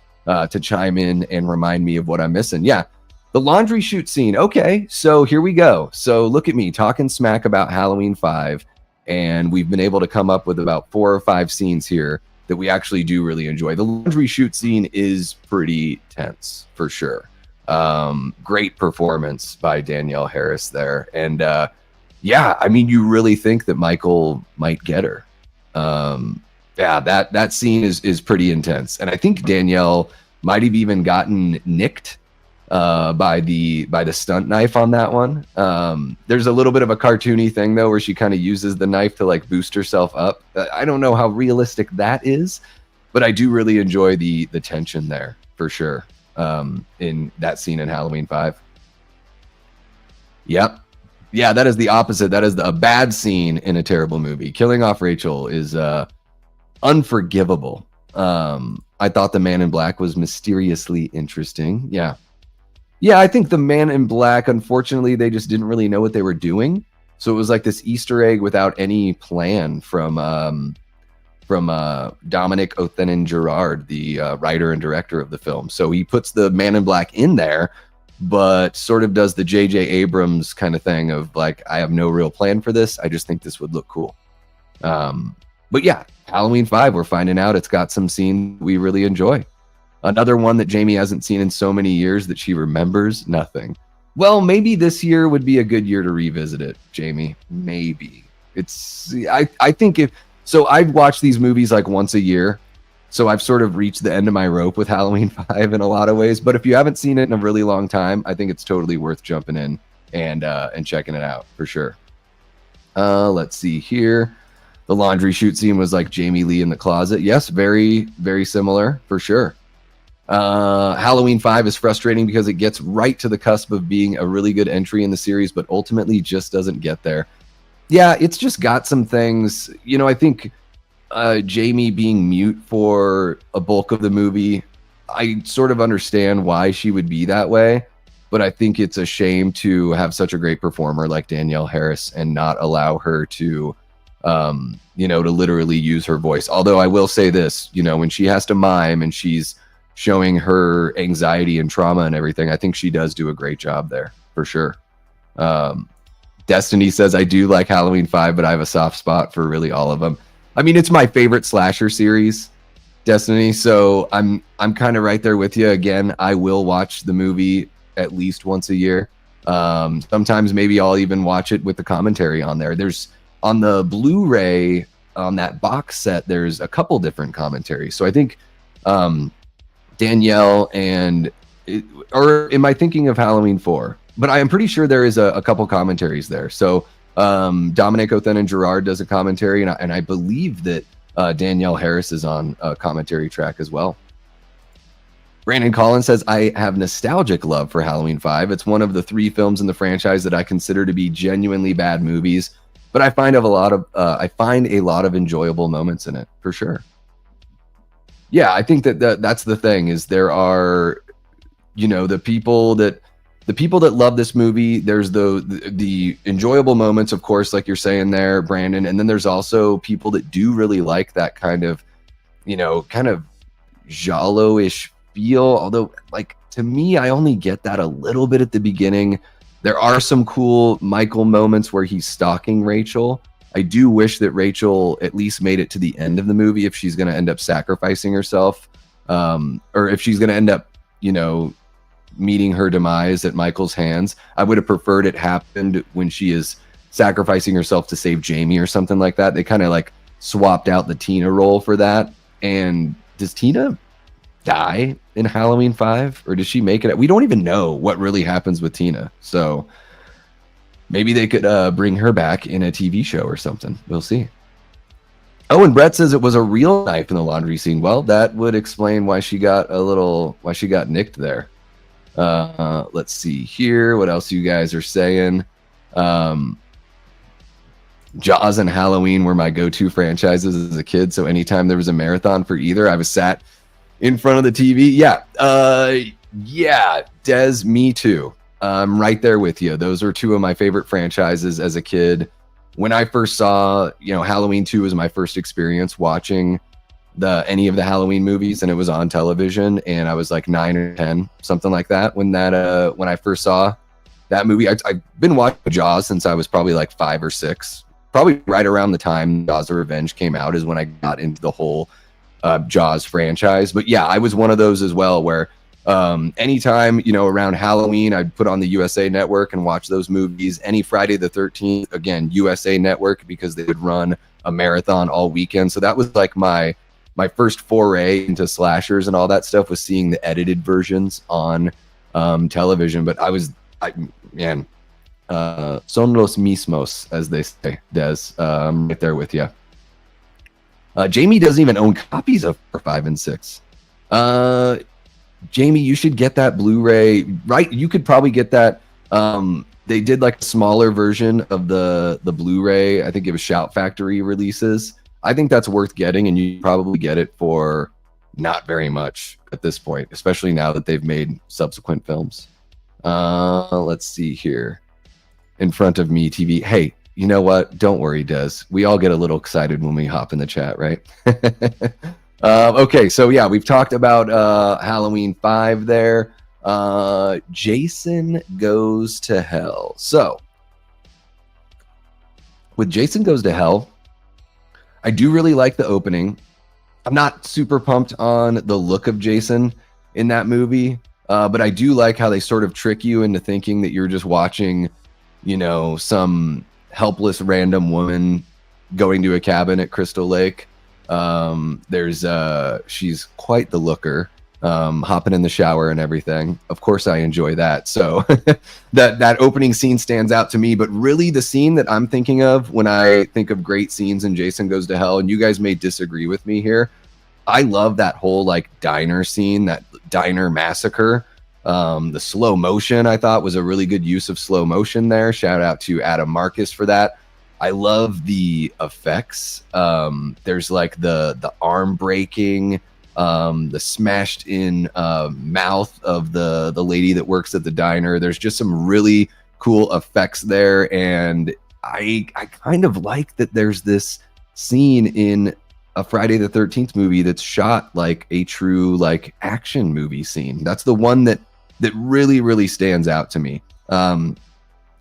chime in and remind me of what I'm missing. Yeah, the laundry chute scene. Okay, so here we go. So look at me talking smack about Halloween 5. And we've been able to come up with about 4 or 5 scenes here that we actually do really enjoy. The laundry chute scene is pretty tense, for sure. Great performance by Danielle Harris there. And yeah, I mean, you really think that Michael might get her. Yeah, that scene is pretty intense. And I think Danielle might have even gotten nicked by the stunt knife on that one. There's a little bit of a cartoony thing though, where she kind of uses the knife to like boost herself up. I don't know how realistic that is, but I do really enjoy the tension there for sure. In that scene in Halloween 5. Yep. Yeah, that is the opposite. That is a bad scene in a terrible movie. Killing off Rachel is unforgivable. I thought the Man in Black was mysteriously interesting. Yeah. Yeah, I think the Man in Black, unfortunately, they just didn't really know what they were doing. So it was like this Easter egg without any plan from Dominic Othenin-Girard, the writer and director of the film. So he puts the Man in Black in there, but sort of does the J.J. Abrams kind of thing of like, I have no real plan for this. I just think this would look cool. But yeah, Halloween 5, we're finding out it's got some scenes we really enjoy. Another one that Jamie hasn't seen in so many years that she remembers nothing. Well, maybe this year would be a good year to revisit it, Jamie. Maybe. I think so I've watched these movies like once a year. So I've sort of reached the end of my rope with Halloween 5 in a lot of ways. But if you haven't seen it in a really long time, I think it's totally worth jumping in and checking it out for sure. Let's see here. The laundry chute scene was like Jamie Lee in the closet. Yes, very, very similar for sure. Halloween 5 is frustrating because it gets right to the cusp of being a really good entry in the series, but ultimately just doesn't get there. Yeah, it's just got some things, you know, I think Jamie being mute for a bulk of the movie, I sort of understand why she would be that way, but I think it's a shame to have such a great performer like Danielle Harris and not allow her to, you know, to literally use her voice. Although I will say this, you know, when she has to mime and she's showing her anxiety and trauma and everything, I think she does do a great job there for sure. Destiny says, I do like Halloween 5, but I have a soft spot for really all of them. I mean, it's my favorite slasher series, Destiny. So I'm kind of right there with you. Again, I will watch the movie at least once a year. Sometimes maybe I'll even watch it with the commentary on there. There's on the Blu-ray on that box set, there's a couple different commentaries. So I think, Danielle or am I thinking of Halloween 4? But I am pretty sure there is a couple commentaries there. So Dominic Othenin-Girard does a commentary, and I believe that Danielle Harris is on a commentary track as well. Brandon Collins says, I have nostalgic love for Halloween 5. It's one of the 3 films in the franchise that I consider to be genuinely bad movies, but I find a lot of enjoyable moments in it for sure. Yeah, I think that's the thing is there are, you know, the people that love this movie. There's the enjoyable moments, of course, like you're saying there, Brandon, and then there's also people that do really like that kind of, you know, kind of giallo-ish feel. Although, like, to me, I only get that a little bit at the beginning. There are some cool Michael moments where he's stalking Rachel. I do wish that Rachel at least made it to the end of the movie if she's going to end up sacrificing herself, or if she's going to end up, you know, meeting her demise at Michael's hands. I would have preferred it happened when she is sacrificing herself to save Jamie or something like that. They kind of like swapped out the Tina role for that. And does Tina die in Halloween 5, or does she make it? We don't even know what really happens with Tina. So maybe they could bring her back in a TV show or something. We'll see. Oh, and Brett says it was a real knife in the laundry scene. Well, that would explain why she got nicked there. Let's see here. What else you guys are saying? Jaws and Halloween were my go-to franchises as a kid. So anytime there was a marathon for either, I was sat in front of the TV. Yeah, Des, me too. I'm right there with you. Those are two of my favorite franchises as a kid. When I first saw, Halloween 2 was my first experience watching any of the Halloween movies, and it was on television, and I was like 9 or 10, something like that, when I first saw that movie. I've been watching Jaws since I was probably like 5 or 6. Probably right around the time Jaws the Revenge came out is when I got into the whole Jaws franchise. But yeah, I was one of those as well, where anytime, around Halloween, I'd put on the USA Network and watch those movies. Any Friday the 13th, again, USA Network, because they would run a marathon all weekend. So that was like my first foray into slashers and all that stuff, was seeing the edited versions on television. But son los mismos, as they say, Des. Right there with you. Jamie doesn't even own copies of 4, 5, and 6. Jamie, you should get that Blu-ray, right? You could probably get that. They did like a smaller version of the Blu-ray. I think it was Shout Factory releases. I think that's worth getting, and you probably get it for not very much at this point, especially now that they've made subsequent films. Let's see here. In front of me, TV. Hey, you know what? Don't worry, Des. We all get a little excited when we hop in the chat, right? Okay, so yeah, we've talked about Halloween 5 there. Jason Goes to Hell. So, with Jason Goes to Hell, I do really like the opening. I'm not super pumped on the look of Jason in that movie, but I do like how they sort of trick you into thinking that you're just watching, some helpless random woman going to a cabin at Crystal Lake. She's quite the looker, hopping in the shower and everything. Of course I enjoy that. So that opening scene stands out to me, but really the scene that I'm thinking of when I think of great scenes in Jason Goes to Hell, and you guys may disagree with me here, I love that whole like diner scene, that diner massacre. The slow motion, I thought, was a really good use of slow motion there. Shout out to Adam Marcus for that. I love the effects. There's like the arm breaking, the smashed in mouth of the lady that works at the diner. There's just some really cool effects there, and I kind of like that there's this scene in a Friday the 13th movie that's shot like a true like action movie scene. That's the one that really, really stands out to me. And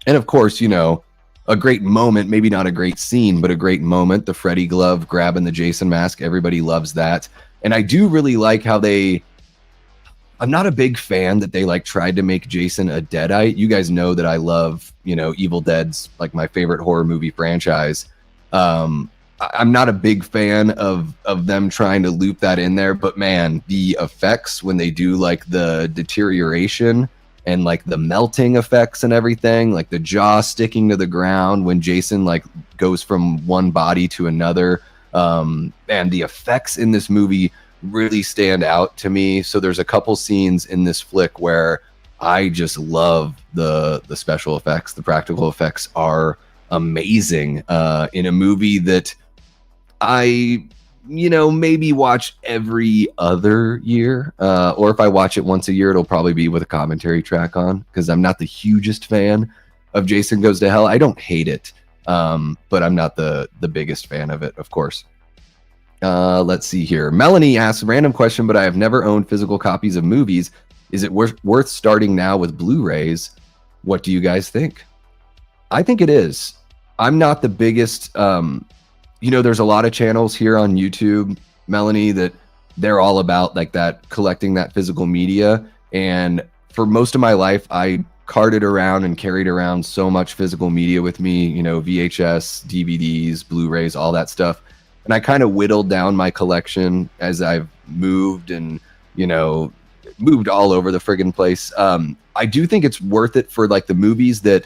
of course, a great moment, maybe not a great scene, but a great moment, the Freddy glove grabbing the Jason mask. Everybody loves that. And I do really like how I'm not a big fan that they like tried to make Jason a Deadite. You guys know that I love, Evil Dead's like my favorite horror movie franchise. I'm not a big fan of them trying to loop that in there, but man, the effects when they do like the deterioration and like the melting effects and everything, like the jaw sticking to the ground when Jason like goes from one body to another, and the effects in this movie really stand out to me. So there's a couple scenes in this flick where I just love the special effects. The practical effects are amazing in a movie that I maybe watch every other year, or if I watch it once a year, it'll probably be with a commentary track on, because I'm not the hugest fan of Jason Goes to Hell. I don't hate it, but I'm not the biggest fan of it, of course. Let's see here. Melanie asks, random question, but I have never owned physical copies of movies. Is it worth starting now with Blu-rays? What do you guys think? I think it is. I'm not the biggest... there's a lot of channels here on YouTube, Melanie, that they're all about like that, collecting that physical media. And for most of my life, I carted around and carried around so much physical media with me, VHS, DVDs, Blu-rays, all that stuff. And I kind of whittled down my collection as I've moved and moved all over the friggin' place. I do think it's worth it for like the movies the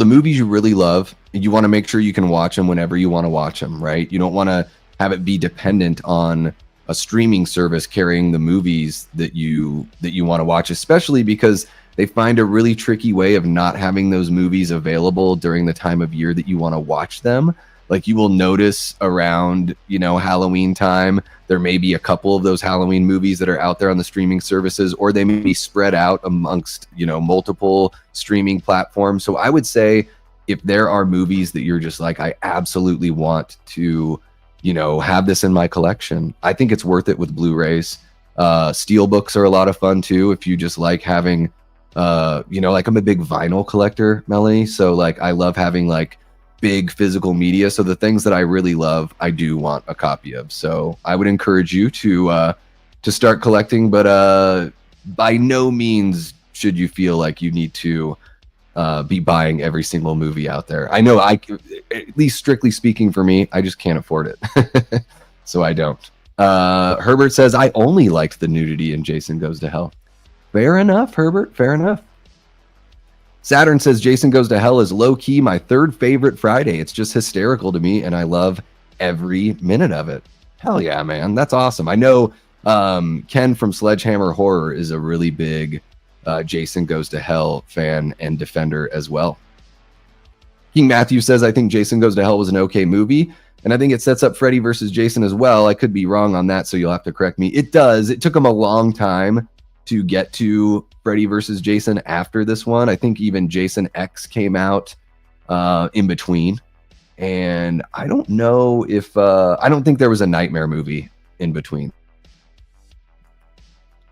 movies you really love, you want to make sure you can watch them whenever you want to watch them, right? You don't want to have it be dependent on a streaming service carrying the movies that you want to watch, especially because they find a really tricky way of not having those movies available during the time of year that you want to watch them. Like you will notice around, Halloween time, there may be a couple of those Halloween movies that are out there on the streaming services, or they may be spread out amongst, multiple streaming platforms. So I would say if there are movies that you're just like, I absolutely want to, have this in my collection, I think it's worth it with Blu-rays. Steelbooks are a lot of fun too. If you just like having, like I'm a big vinyl collector, Melanie. So like, I love having like big physical media. So the things that I really love, I do want a copy of. So I would encourage you to start collecting, but by no means should you feel like you need to be buying every single movie out there. I know at least strictly speaking for me, I just can't afford it. So I don't. Herbert says, I only liked the nudity in Jason Goes to Hell. Fair enough, Herbert. Fair enough. Saturn says Jason Goes to Hell is low-key my third favorite Friday. It's just hysterical to me, and I love every minute of it. Hell yeah, man. That's awesome. I know Ken from Sledgehammer Horror is a really big Jason Goes to Hell fan and defender as well. King Matthew says, I think Jason Goes to Hell was an okay movie, and I think it sets up Freddy versus Jason as well. I could be wrong on that, so you'll have to correct me. It does. It took him a long time to get to Freddy versus Jason after this one. I think even Jason X came out in between. And I don't know if I don't think there was a Nightmare movie in between.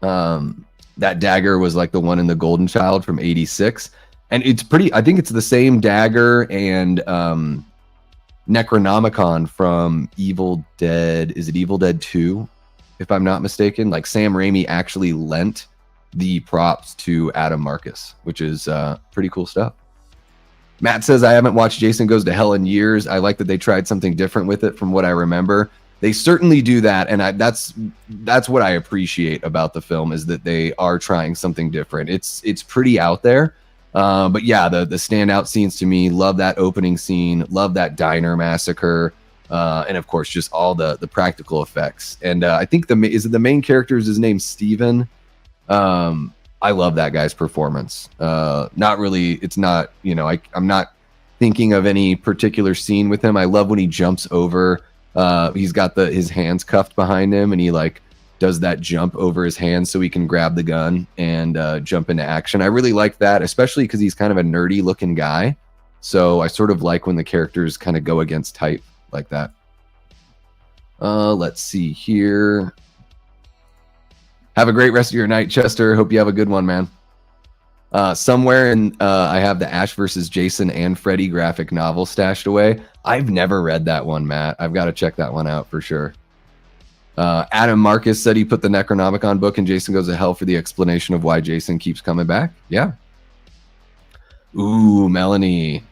That dagger was like the one in The Golden Child from 86. And it's I think it's the same dagger and Necronomicon from Evil Dead. Is it Evil Dead 2? If I'm not mistaken, like Sam Raimi actually lent the props to Adam Marcus, which is pretty cool stuff. Matt says, I haven't watched Jason Goes to Hell in years. I like that they tried something different with it from what I remember. They certainly do that, and that's what I appreciate about the film, is that they are trying something different. It's pretty out there, but yeah, the standout scenes to me, love that opening scene, love that diner massacre, and of course just all the practical effects. And I think the main character is his name Steven. I love that guy's performance. Not really, it's not, I'm not thinking of any particular scene with him. I love when he jumps over, he's got his hands cuffed behind him, and he like does that jump over his hands so he can grab the gun and jump into action. I really like that, especially because he's kind of a nerdy looking guy. So I sort of like when the characters kind of go against type like that. Let's see here. Have a great rest of your night, Chester. Hope you have a good one, man. Somewhere I have the Ash versus Jason and Freddy graphic novel stashed away. I've never read that one, Matt. I've got to check that one out for sure. Adam Marcus said he put the Necronomicon book in Jason Goes to Hell for the explanation of why Jason keeps coming back. Yeah. Ooh, Melanie.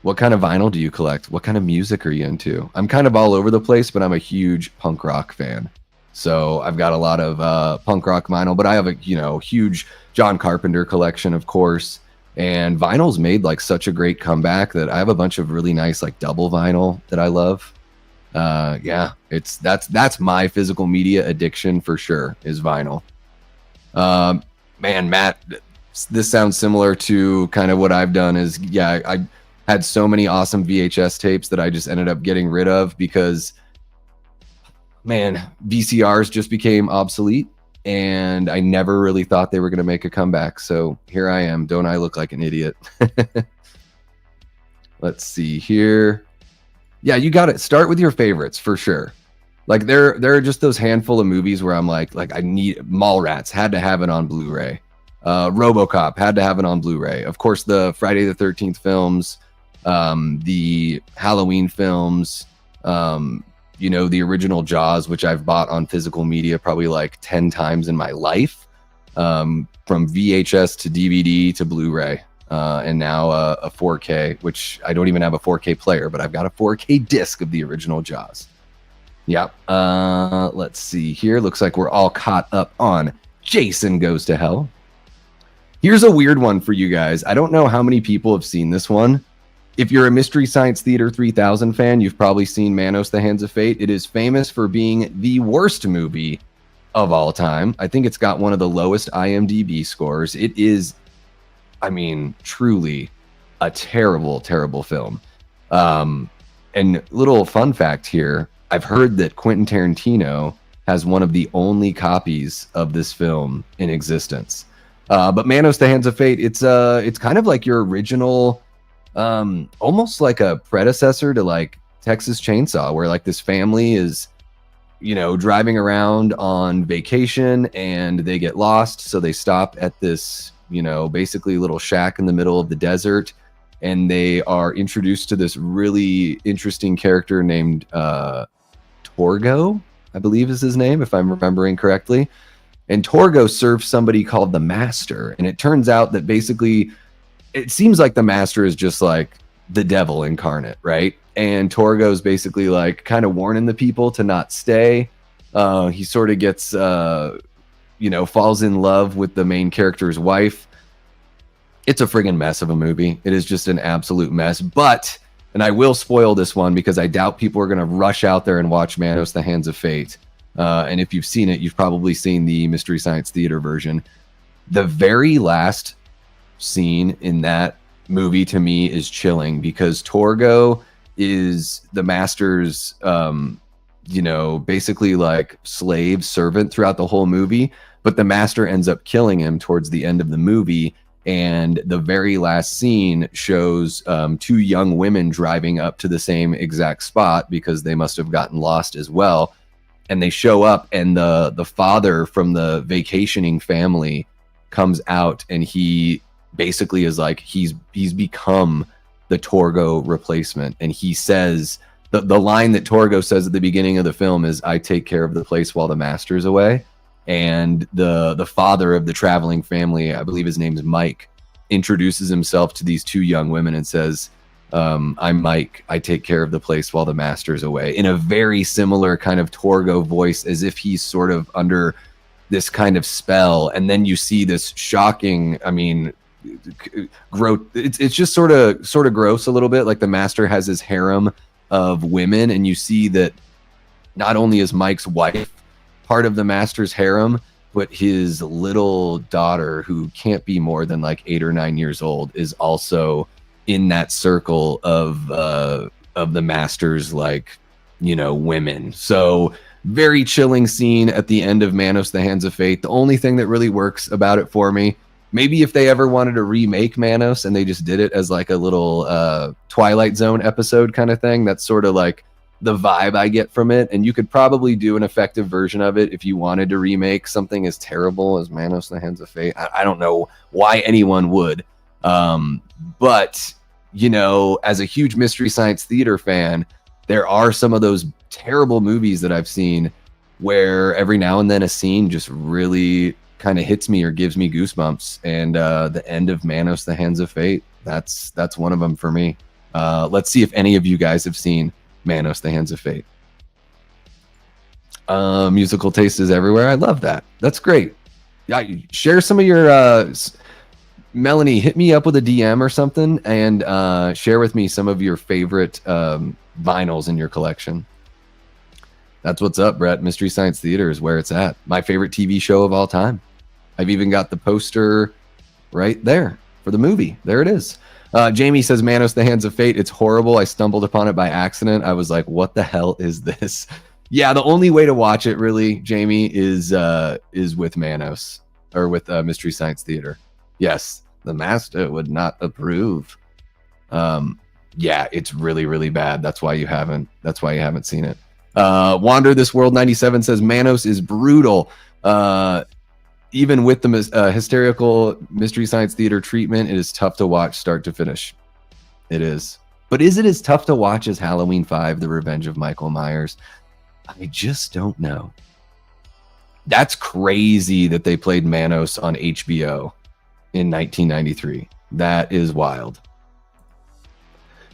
What kind of vinyl do you collect? What kind of music are you into? I'm kind of all over the place, but I'm a huge punk rock fan. So I've got a lot of punk rock vinyl, but I have a huge John Carpenter collection, of course. And vinyl's made like such a great comeback that I have a bunch of really nice like double vinyl that I love. Yeah, that's my physical media addiction for sure, is vinyl. Man, Matt, this sounds similar to kind of what I've done. Is I had so many awesome VHS tapes that I just ended up getting rid of because, man, VCRs just became obsolete, and I never really thought they were going to make a comeback. So here I am. Don't I look like an idiot? Let's see here. Yeah, you got it. Start with your favorites for sure. Like there are just those handful of movies where I'm like I need Mallrats, had to have it on Blu-ray. RoboCop, had to have it on Blu-ray. Of course, the Friday the 13th films, the Halloween films, the original Jaws, which I've bought on physical media probably like 10 times in my life, from VHS to DVD to Blu-ray, and now a 4K, which I don't even have a 4K player, but I've got a 4K disc of the original Jaws. Yep. Let's see here. Looks like we're all caught up on Jason Goes to Hell. Here's a weird one for you guys. I don't know how many people have seen this one. If you're a Mystery Science Theater 3000 fan, you've probably seen Manos: The Hands of Fate. It is famous for being the worst movie of all time. I think it's got one of the lowest IMDb scores. It is, I mean, truly a terrible, terrible film. And little fun fact here, I've heard that Quentin Tarantino has one of the only copies of this film in existence. But Manos: The Hands of Fate, it's kind of like your original, almost like a predecessor to like Texas Chainsaw, where like this family is, you know, driving around on vacation and they get lost. So they stop at this, you know, basically little shack in the middle of the desert. And they are introduced to this really interesting character named Torgo, I believe is his name, if I'm remembering correctly. And Torgo serves somebody called the Master. And it turns out that basically it seems like the Master is just like the devil incarnate, right? And Torgo's basically like kind of warning the people to not stay. He sort of gets, you know, falls in love with the main character's wife. It's a friggin' mess of a movie. It is just an absolute mess. But, and I will spoil this one because I doubt people are going to rush out there and watch Manos: The Hands of Fate. And if you've seen it, you've probably seen the Mystery Science Theater version. The very last scene in that movie to me is chilling because Torgo is the Master's, you know, basically like slave servant throughout the whole movie. But the Master ends up killing him towards the end of the movie. And the very last scene shows two young women driving up to the same exact spot because they must have gotten lost as well. And they show up, and the father from the vacationing family comes out, and he basically is like, he's become the Torgo replacement. And he says, the line that Torgo says at the beginning of the film is, "I take care of the place while the Master's away." And the father of the traveling family, I believe his name's Mike, introduces himself to these two young women and says, "I'm Mike. I take care of the place while the Master's away," in a very similar kind of Torgo voice, as if he's sort of under this kind of spell. And then you see this shocking, I mean, growth. It's just sort of gross a little bit. Like the Master has his harem of women, and you see that not only is Mike's wife part of the Master's harem, but his little daughter, who can't be more than like 8 or 9 years old, is also in that circle of the Master's, like, you know, women. So very chilling scene at the end of Manos: The Hands of Fate. The only thing that really works about it for me, maybe if they ever wanted to remake Manos and they just did it as like a little Twilight Zone episode kind of thing, that's sort of like the vibe I get from it. And you could probably do an effective version of it if you wanted to remake something as terrible as Manos: The Hands of Fate. I don't know why anyone would. But, you know, as a huge Mystery Science Theater fan, there are some of those terrible movies that I've seen where every now and then a scene just really kind of hits me or gives me goosebumps. And the end of Manos: The Hands of Fate, that's one of them for me. Let's see if any of you guys have seen Manos: The Hands of Fate. Musical taste is everywhere. I love that. That's great. Yeah, share some of your Melanie, hit me up with a DM or something and share with me some of your favorite vinyls in your collection. That's what's up, Brett. Mystery Science Theater is where it's at. My favorite TV show of all time. I've even got the poster right there for the movie. There it is. Jamie says, Manos: The Hands of Fate, it's horrible. I stumbled upon it by accident. I was like, what the hell is this? Yeah, the only way to watch it, really, Jamie, is with Manos, or with Mystery Science Theater. Yes, the Master would not approve. Yeah, it's really, really bad. That's why you haven't seen it. Wander This World 97 says, Manos is brutal. Even with the hysterical Mystery Science Theater treatment, it is tough to watch start to finish. It is. But is it as tough to watch as Halloween 5, The Revenge of Michael Myers? I just don't know. That's crazy that they played Manos on HBO in 1993. That is wild.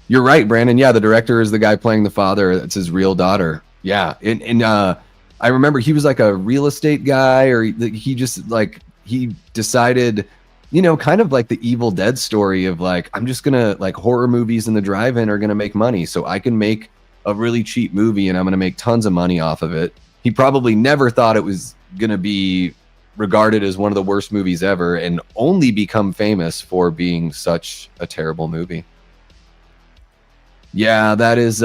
You're right, Brandon. Yeah, the director is the guy playing the father. That's his real daughter. Yeah, and I remember he was like a real estate guy, or he just like he decided, kind of like the Evil Dead story of like, I'm just gonna like horror movies in the drive-in are gonna make money, so I can make a really cheap movie and I'm gonna make tons of money off of it. He probably never thought it was gonna be regarded as one of the worst movies ever, and only become famous for being such a terrible movie. Yeah, that is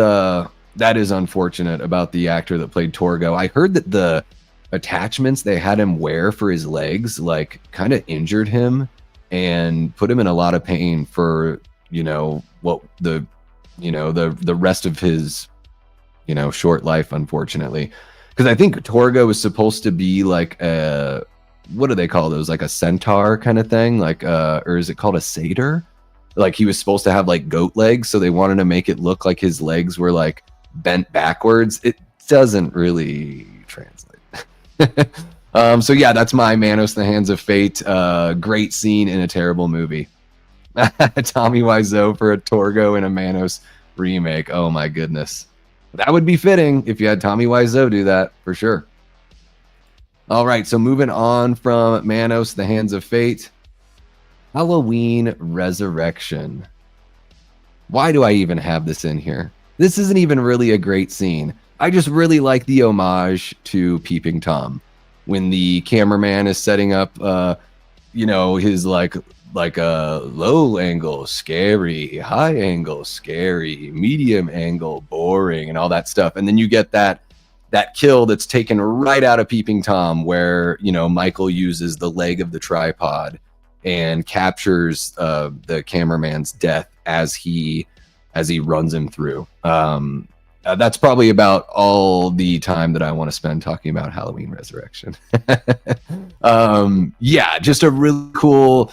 unfortunate about the actor that played Torgo. I heard that the attachments they had him wear for his legs like kind of injured him and put him in a lot of pain for, what the rest of his, short life, unfortunately. Because I think Torgo was supposed to be like a, what do they call those? Like a centaur kind of thing? Like or is it called a satyr? Like he was supposed to have like goat legs, so they wanted to make it look like his legs were like bent backwards. It doesn't really translate. So yeah, that's my Manos the Hands of Fate. Great scene in a terrible movie. Tommy Wiseau for a Torgo in a Manos remake. Oh my goodness. That would be fitting if you had Tommy Wiseau do that, for sure. All right, so moving on from Manos the Hands of Fate. Halloween Resurrection. Why do I even have this in here? This isn't even really a great scene. I just really like the homage to Peeping Tom when the cameraman is setting up, his like a low angle, scary, high angle, scary, medium angle, boring, and all that stuff. And then you get that kill that's taken right out of Peeping Tom, where Michael uses the leg of the tripod and captures the cameraman's death as he runs him through. That's probably about all the time that I want to spend talking about Halloween Resurrection. Yeah, just a really cool,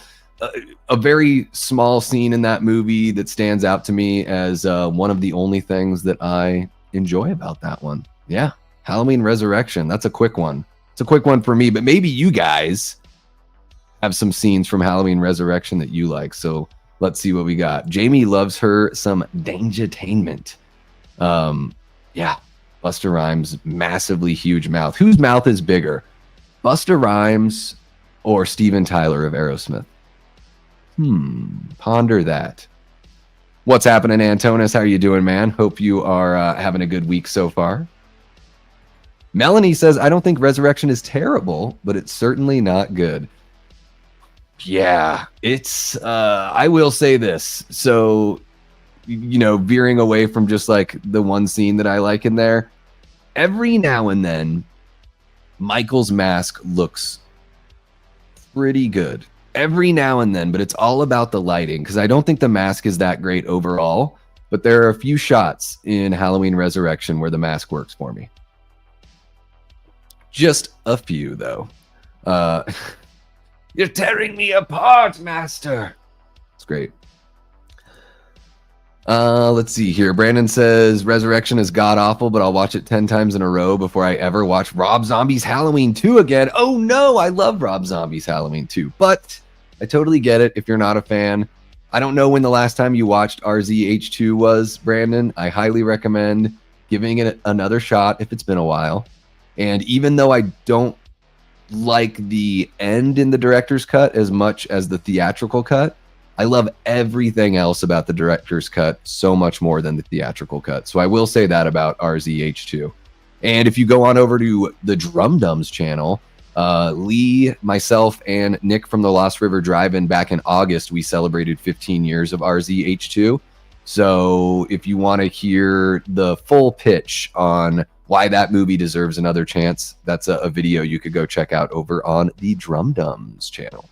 a very small scene in that movie that stands out to me as one of the only things that I enjoy about that one. Yeah, Halloween Resurrection. That's a quick one. It's a quick one for me, but maybe you guys have some scenes from Halloween Resurrection that you like. So let's see what we got. Jamie loves her some Dangertainment. Yeah, Busta Rhymes' massively huge mouth. Whose mouth is bigger, Busta Rhymes or Steven Tyler of Aerosmith? Ponder that. What's happening, Antonis? How are you doing, man? Hope you are having a good week so far. Melanie says, I don't think Resurrection is terrible, but it's certainly not good. Yeah, it's, I will say this. So, veering away from just like the one scene that I like in there, every now and then, Michael's mask looks pretty good. Every now and then, but it's all about the lighting, because I don't think the mask is that great overall, but there are a few shots in Halloween Resurrection where the mask works for me. Just a few, though. You're tearing me apart, master. It's great. Let's see here. Brandon says Resurrection is god awful, but I'll watch it 10 times in a row before I ever watch Rob Zombie's Halloween 2 again. Oh no, I love Rob Zombie's Halloween 2, but I totally get it if you're not a fan. I don't know when the last time you watched RZH2 was, Brandon. I highly recommend giving it another shot if it's been a while. And even though I don't like the end in the director's cut as much as the theatrical cut, I love everything else about the director's cut so much more than the theatrical cut. So I will say that about RZH2. And if you go on over to the Drum Dumbs channel, Lee, myself, and Nick from the Lost River Drive-In back in August, we celebrated 15 years of RZH2. So if you want to hear the full pitch on why that movie deserves another chance, that's a video you could go check out over on the Drum Dumbs channel.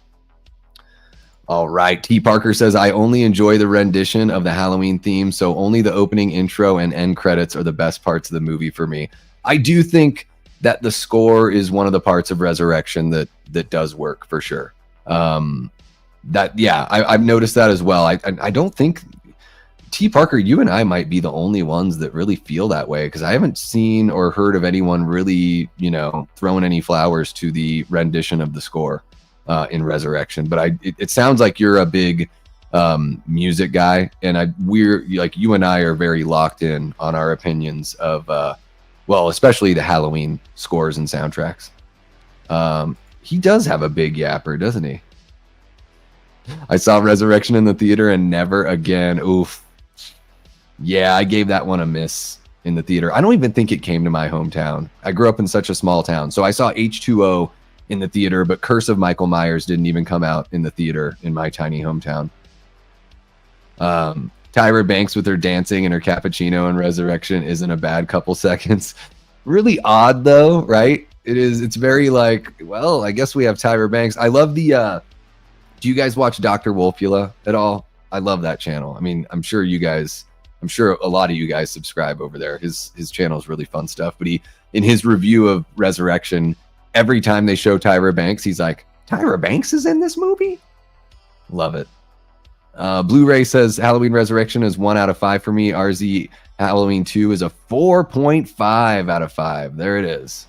All right. T. Parker says, I only enjoy the rendition of the Halloween theme, so only the opening intro and end credits are the best parts of the movie for me. I do think that the score is one of the parts of Resurrection that does work for sure. I've noticed that as well. I don't think, T. Parker, you and I might be the only ones that really feel that way, because I haven't seen or heard of anyone really, throwing any flowers to the rendition of the score in Resurrection. But it sounds like you're a big music guy, and we're like, you and I are very locked in on our opinions of Well, especially the Halloween scores and soundtracks. He does have a big yapper, doesn't he? I saw Resurrection in the theater and never again. Oof. Yeah, I gave that one a miss in the theater. I don't even think it came to my hometown. I grew up in such a small town. So I saw H2O in the theater, but Curse of Michael Myers didn't even come out in the theater in my tiny hometown. Tyra Banks with her dancing and her cappuccino in Resurrection isn't a bad couple seconds. Really odd though, right? It is. It's very like, well, I guess we have Tyra Banks. I love the do you guys watch Dr. Wolfula at all? I love that channel. I mean, I'm sure a lot of you guys subscribe over there. His channel is really fun stuff. But in his review of Resurrection, every time they show Tyra Banks, he's like, Tyra Banks is in this movie? Love it. Blu-ray says Halloween Resurrection is 1 out of 5 for me. RZ Halloween 2 is a 4.5 out of 5. There it is.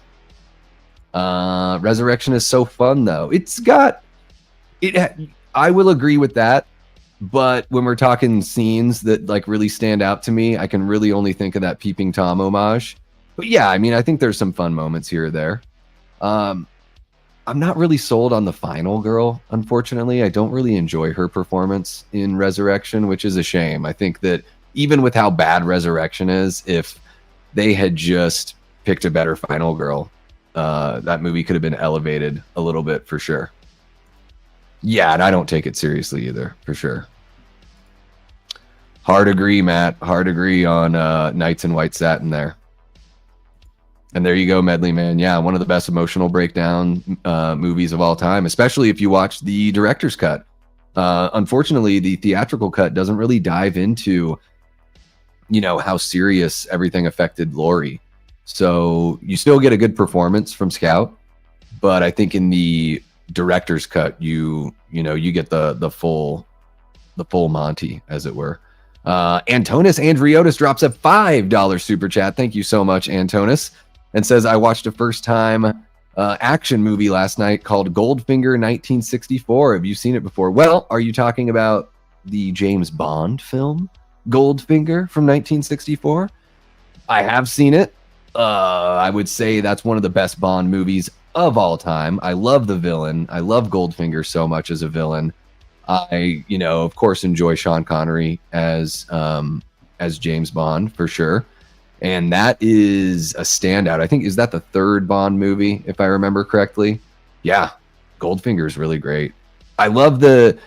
Resurrection is so fun though. I will agree with that, but when we're talking scenes that like really stand out to me, I can really only think of that Peeping Tom homage. But yeah, I mean, I think there's some fun moments here or there. I'm not really sold on the final girl, unfortunately. I don't really enjoy her performance in Resurrection, which is a shame. I think that even with how bad Resurrection is, if they had just picked a better final girl, that movie could have been elevated a little bit for sure. Yeah, and I don't take it seriously either, for sure. Hard agree, Matt. Hard agree on Knights in White Satin there. And there you go, Medley Man. Yeah, one of the best emotional breakdown movies of all time, especially if you watch the director's cut. Unfortunately, the theatrical cut doesn't really dive into, how serious everything affected Laurie. So you still get a good performance from Scout, but I think in the director's cut, you get the full Monty, as it were. Antonis Andriotis drops a $5 super chat. Thank you so much, Antonis, and says, I watched a first time action movie last night called Goldfinger 1964. Have you seen it before? Well, are you talking about the James Bond film Goldfinger from 1964? I have seen it. I would say that's one of the best Bond movies of all time. I love the villain. I love Goldfinger so much as a villain. I, of course, enjoy Sean Connery as James Bond for sure. And that is a standout. I think, is that the third Bond movie, if I remember correctly? Yeah, Goldfinger is really great. I love in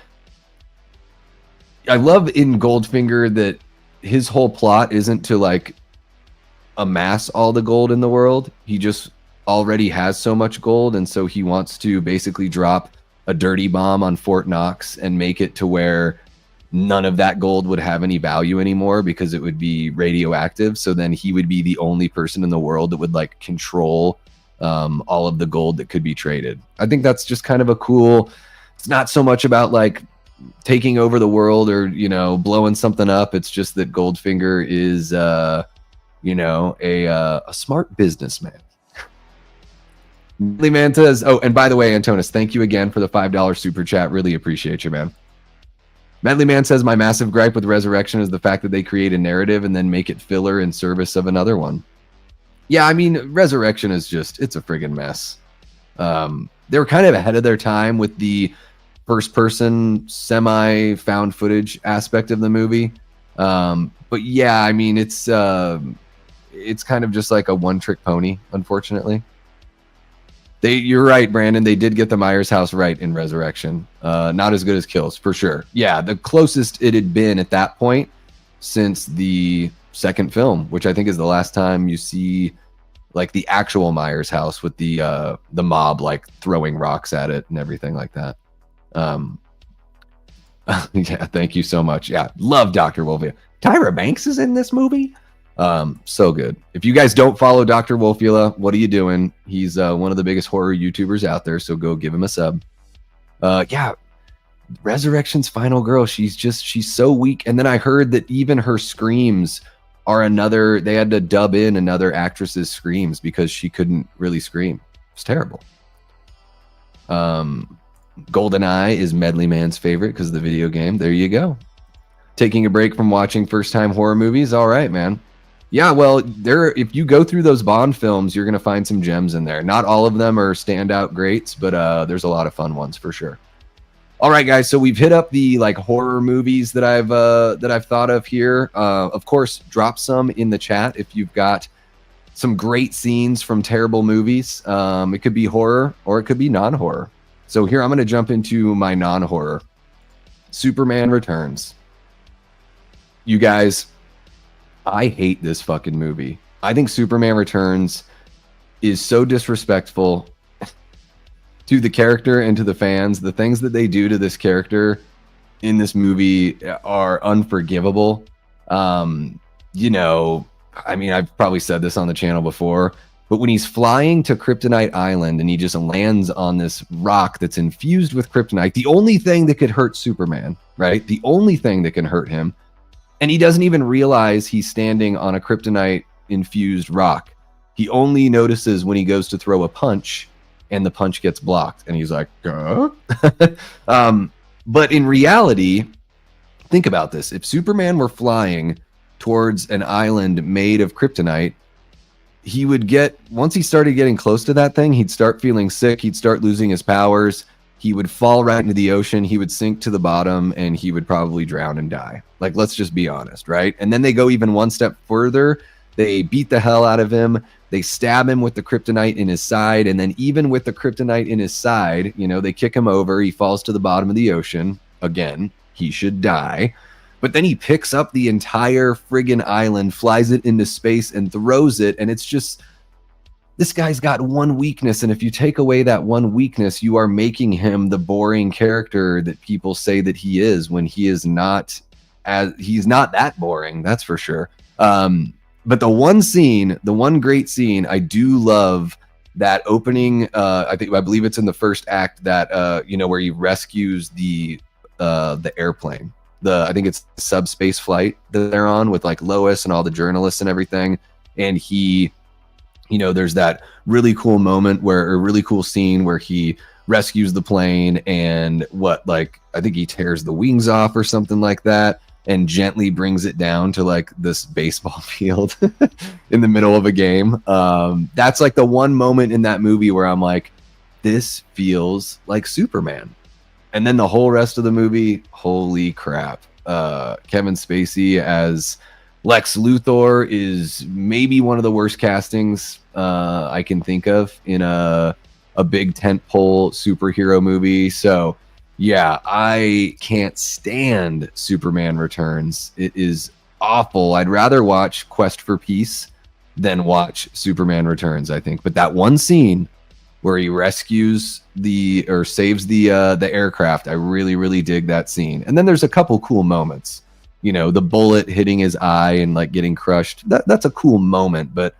Goldfinger that his whole plot isn't to like amass all the gold in the world. He just already has so much gold, and so he wants to basically drop a dirty bomb on Fort Knox and make it to where none of that gold would have any value anymore because it would be radioactive. So then he would be the only person in the world that would like control all of the gold that could be traded. I think that's just kind of a cool, it's not so much about like taking over the world or, blowing something up. It's just that Goldfinger is, a smart businessman. Medley Man says, oh, and by the way, Antonis, thank you again for the $5 super chat. Really appreciate you, man. Medley Man says, my massive gripe with Resurrection is the fact that they create a narrative and then make it filler in service of another one. Yeah, I mean, Resurrection is just, it's a friggin' mess. They were kind of ahead of their time with the first-person semi-found footage aspect of the movie. But yeah, I mean, it's kind of just like a one-trick pony, unfortunately. You're right, Brandon. They did get the Myers house right in Resurrection. Not as good as Kills, for sure. Yeah, the closest it had been at that point since the second film, which I think is the last time you see like the actual Myers house with the mob like throwing rocks at it and everything like that. Yeah, thank you so much. Yeah, love Dr. Wolfula. Tyra Banks is in this movie. So good. If you guys don't follow Dr. Wolfula, what are you doing? He's one of the biggest horror YouTubers out there, so go give him a sub. Yeah, Resurrection's final girl, she's so weak. And then I heard that even her screams are they had to dub in another actress's screams because she couldn't really scream. It's terrible. GoldenEye is Medley Man's favorite because of the video game. There you go. Taking a break from watching first-time horror movies. All right, man. Yeah, well, if you go through those Bond films, you're gonna find some gems in there. Not all of them are standout greats, but there's a lot of fun ones for sure. All right, guys. So we've hit up the like horror movies that I've thought of here. Of course, drop some in the chat if you've got some great scenes from terrible movies. It could be horror or it could be non-horror. So here I'm going to jump into my non-horror. Superman Returns. You guys, I hate this fucking movie. I think Superman Returns is so disrespectful to the character and to the fans. The things that they do to this character in this movie are unforgivable. You know, I mean, I've probably said this on the channel before, but when he's flying to Kryptonite Island and he just lands on this rock that's infused with kryptonite, the only thing that could hurt Superman, right? The only thing that can hurt him. And he doesn't even realize he's standing on a kryptonite infused rock. He only notices when he goes to throw a punch and the punch gets blocked. And he's like, but in reality, think about this. If Superman were flying towards an island made of kryptonite, he would get, once he started getting close to that thing, he'd start feeling sick. He'd start losing his powers. He would fall right into the ocean. He would sink to the bottom and he would probably drown and die. Like, let's just be honest, right? And then they go even one step further. They beat the hell out of him. They stab him with the kryptonite in his side. And then even with the kryptonite in his side, you know, they kick him over. He falls to the bottom of the ocean. Again, he should die. But then he picks up the entire friggin' island, flies it into space and throws it. And it's just, this guy's got one weakness. And if you take away that one weakness, you are making him the boring character that people say that he is, when he is not, he's not that boring. That's for sure. But the one scene, the one great scene, I do love that opening. I believe it's in the first act that, you know, where he rescues the airplane. I think it's the subspace flight that they're on with like Lois and all the journalists and everything. And he, you know, there's that really cool moment or really cool scene where he rescues the plane and I think he tears the wings off or something like that and gently brings it down to like this baseball field in the middle of a game. That's like the one moment in that movie where I'm like, this feels like Superman. And then the whole rest of the movie, holy crap. Kevin Spacey as Lex Luthor is maybe one of the worst castings I can think of in a big tentpole superhero movie. So yeah, I can't stand Superman Returns. It is awful. I'd rather watch Quest for Peace than watch Superman Returns, I think. But that one scene where he rescues saves the aircraft, I really, really dig that scene. And then there's a couple cool moments. You know, the bullet hitting his eye and like getting crushed. That's a cool moment, but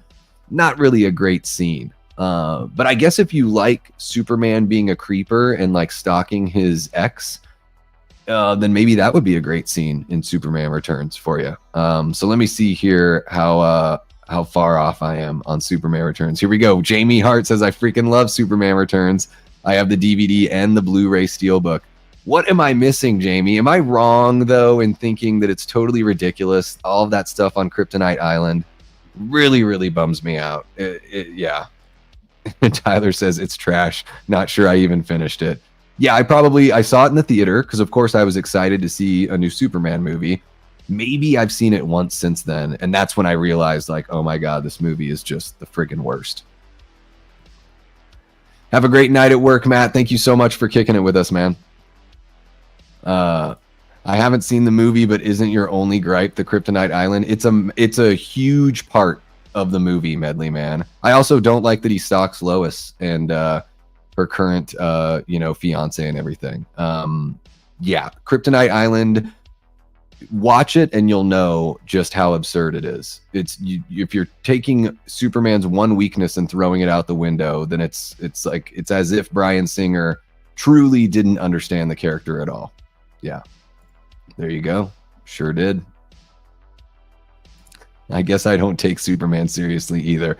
not really a great scene. But I guess if you like Superman being a creeper and like stalking his ex, then maybe that would be a great scene in Superman Returns for you. So let me see here how far off I am on Superman Returns. Here we go. Jamie Hart says, I freaking love Superman Returns. I have the DVD and the Blu-ray Steelbook. What am I missing, Jamie? Am I wrong, though, in thinking that it's totally ridiculous? All of that stuff on Kryptonite Island really, really bums me out. Yeah. Tyler says it's trash. Not sure I even finished it. Yeah, I saw it in the theater because, of course, I was excited to see a new Superman movie. Maybe I've seen it once since then, and that's when I realized, like, oh my God, this movie is just the friggin' worst. Have a great night at work, Matt. Thank you so much for kicking it with us, man. I haven't seen the movie, but isn't your only gripe the Kryptonite Island? It's a huge part of the movie, Medley Man. I also don't like that he stalks Lois and her current fiance and everything. Yeah, Kryptonite Island. Watch it and you'll know just how absurd it is. If you're taking Superman's one weakness and throwing it out the window, then it's as if Bryan Singer truly didn't understand the character at all. Yeah, there you go. Sure did. I guess I don't take Superman seriously either,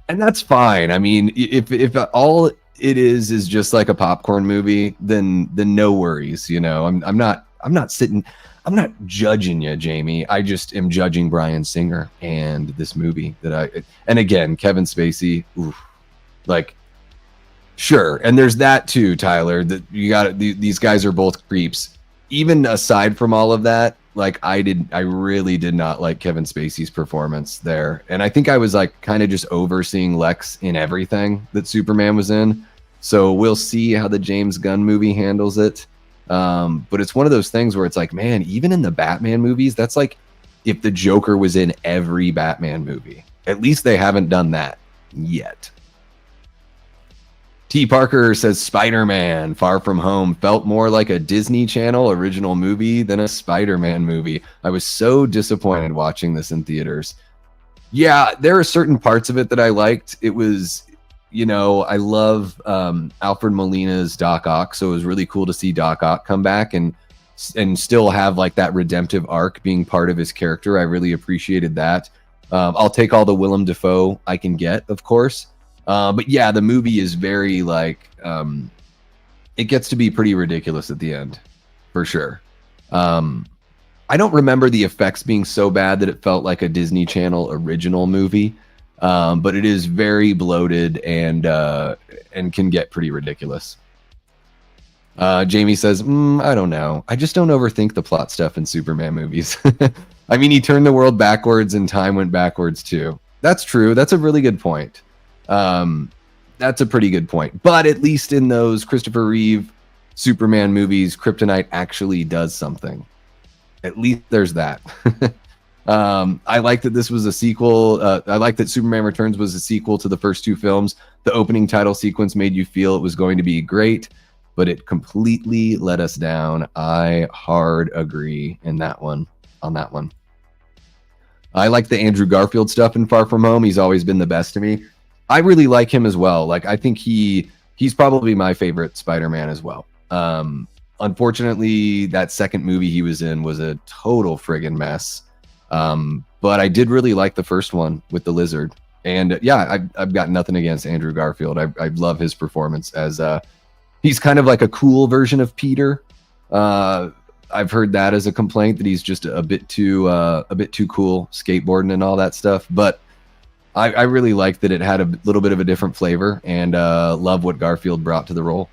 and that's fine. I mean, if all it is just like a popcorn movie, then no worries. You know, I'm not I'm not judging you, Jamie. I just am judging Bryan Singer and this movie and again, Kevin Spacey, oof, like, sure. And there's that too, Tyler, that these guys are both creeps. Even aside from all of that, like I really did not like Kevin Spacey's performance there. And I think I was like kind of just overseeing Lex in everything that Superman was in. So we'll see how the James Gunn movie handles it. But it's one of those things where it's like, man, even in the Batman movies, that's like if the Joker was in every Batman movie. At least they haven't done that yet. T. Parker says Spider-Man Far From Home felt more like a Disney Channel original movie than a Spider-Man movie. I was so disappointed watching this in theaters. Yeah, there are certain parts of it that I liked. It was, I love Alfred Molina's Doc Ock, so it was really cool to see Doc Ock come back and still have like that redemptive arc being part of his character. I really appreciated that. I'll take all the Willem Dafoe I can get, of course. But yeah, the movie is very like, it gets to be pretty ridiculous at the end, for sure. I don't remember the effects being so bad that it felt like a Disney Channel original movie, but it is very bloated and can get pretty ridiculous. Jamie says, I don't know. I just don't overthink the plot stuff in Superman movies. I mean, he turned the world backwards and time went backwards too. That's true. That's a really good point. That's a pretty good point. But at least in those Christopher Reeve Superman movies, Kryptonite actually does something. At least there's that. I like that this was a sequel. I like that Superman Returns was a sequel to the first two films. The opening title sequence made you feel it was going to be great, but it completely let us down. I hard agree on that one. I like the Andrew Garfield stuff in Far From Home. He's always been the best to me. I really like him as well. Like, I think he's probably my favorite Spider-Man as well. Unfortunately, that second movie he was in was a total friggin' mess. But I did really like the first one with the lizard. And yeah, I've got nothing against Andrew Garfield. I love his performance as he's kind of like a cool version of Peter. I've heard that as a complaint, that he's just a bit too cool, skateboarding and all that stuff. But I really liked that it had a little bit of a different flavor, and love what Garfield brought to the role.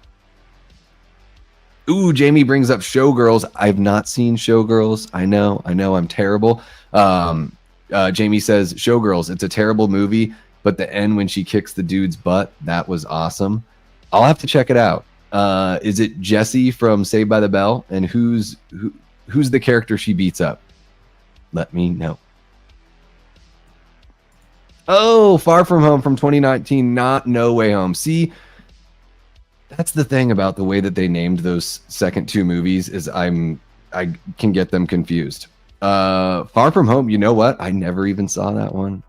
Ooh, Jamie brings up Showgirls. I've not seen Showgirls. I know, I'm terrible. Jamie says, Showgirls, it's a terrible movie, but the end when she kicks the dude's butt, that was awesome. I'll have to check it out. Is it Jesse from Saved by the Bell? And who's the character she beats up? Let me know. Oh, Far From Home from 2019, not No Way Home. See, that's the thing about the way that they named those second two movies, is I can get them confused. Far From Home, you know what? I never even saw that one.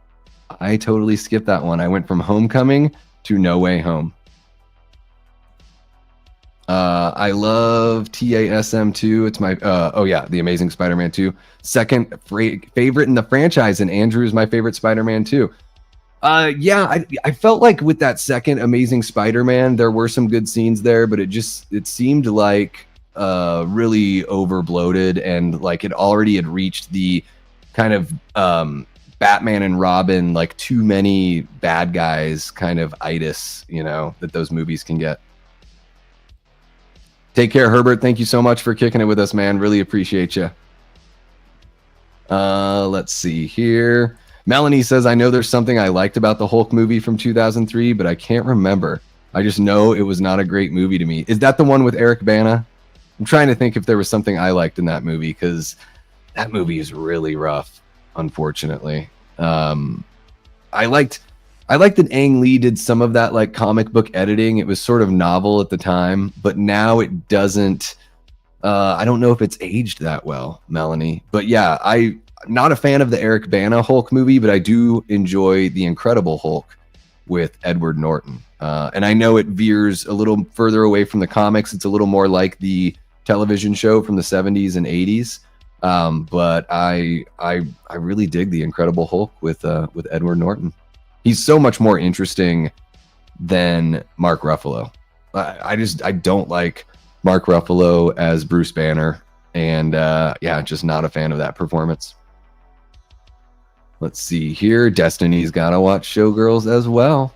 I totally skipped that one. I went from Homecoming to No Way Home. I love TASM2. It's my The Amazing Spider-Man 2. Second favorite in the franchise, and Andrew is my favorite Spider-Man too. I felt like with that second Amazing Spider-Man, there were some good scenes there, but it seemed like really over bloated, and like it already had reached the kind of Batman and Robin, like too many bad guys kind of itis, that those movies can get. Take care, Herbert. Thank you so much for kicking it with us, man. Really appreciate you. Let's see here. Melanie says, I know there's something I liked about the Hulk movie from 2003, but I can't remember. I just know it was not a great movie to me. Is that the one with Eric Bana? I'm trying to think if there was something I liked in that movie, because that movie is really rough, unfortunately. I liked that Ang Lee did some of that like comic book editing. It was sort of novel at the time, but now it doesn't. I don't know if it's aged that well, Melanie. But yeah, I'm not a fan of the Eric Bana Hulk movie, but I do enjoy The Incredible Hulk with Edward Norton. And I know it veers a little further away from the comics. It's a little more like the television show from the 70s and 80s. But I really dig The Incredible Hulk with Edward Norton. He's so much more interesting than Mark Ruffalo. I don't like Mark Ruffalo as Bruce Banner. And yeah, just not a fan of that performance. Let's see here. Destiny's gotta watch Showgirls as well.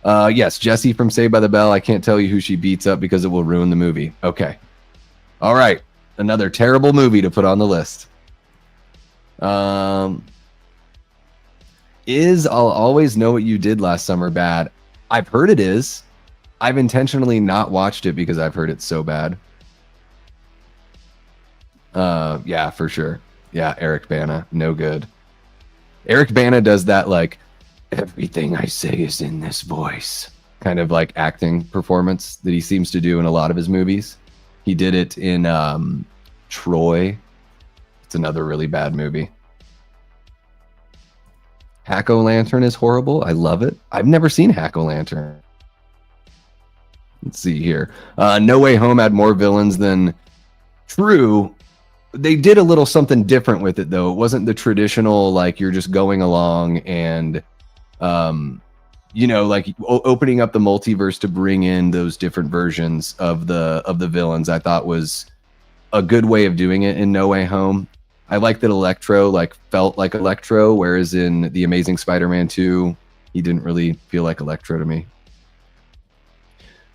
Yes, Jessie from Saved by the Bell. I can't tell you who she beats up because it will ruin the movie. Okay. All right. Another terrible movie to put on the list. Is I'll Always Know What You Did Last Summer bad? I've heard it is. I've intentionally not watched it because I've heard it's so bad. Yeah, for sure. Yeah, Eric Bana, no good. Eric Bana does that like everything I say is in this voice kind of like acting performance that he seems to do in a lot of his movies. He did it in Troy. It's another really bad movie. Hack-O-Lantern is horrible. I love it. I've never seen Hack-O-Lantern. Let's see here. No Way Home had more villains than True. They did a little something different with it, though. It wasn't the traditional, like, you're just going along and, you know, like opening up the multiverse to bring in those different versions of the villains. I thought was a good way of doing it in No Way Home. I like that Electro like felt like Electro, whereas in The Amazing Spider-Man 2, he didn't really feel like Electro to me.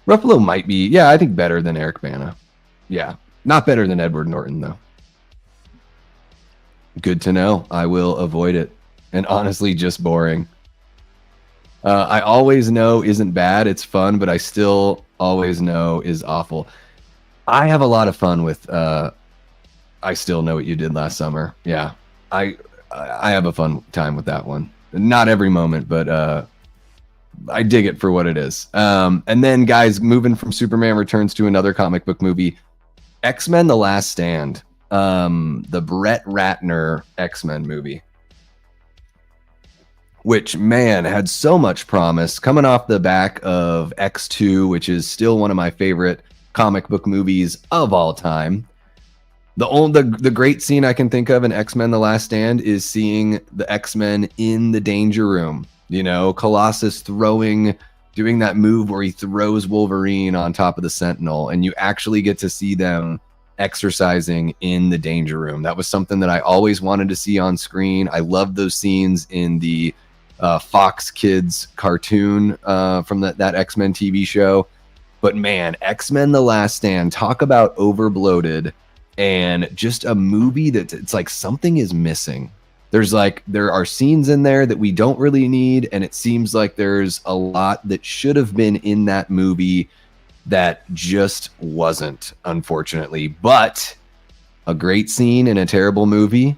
Ruffalo might be, yeah, I think better than Eric Bana. Yeah, not better than Edward Norton, though. Good to know. I will avoid it. And honestly, just boring. I Always Know isn't bad. It's fun, but I Still Always Know is awful. I have a lot of fun with I Still Know What You Did Last Summer. Yeah, I have a fun time with that one. Not every moment, but I dig it for what it is. And then, guys, moving from Superman Returns to another comic book movie, X-Men: The Last Stand, the Brett Ratner X-Men movie, which, man, had so much promise coming off the back of X2, which is still one of my favorite comic book movies of all time. The great scene I can think of in X-Men: The Last Stand is seeing the X-Men in the Danger Room. You know, Colossus doing that move where he throws Wolverine on top of the Sentinel, and you actually get to see them exercising in the Danger Room. That was something that I always wanted to see on screen. I loved those scenes in the Fox Kids cartoon from that X-Men TV show. But man, X-Men: The Last Stand, talk about overbloated and just a movie that it's like something is missing. There are scenes in there that we don't really need, and it seems like there's a lot that should have been in that movie that just wasn't, unfortunately. But a great scene in a terrible movie,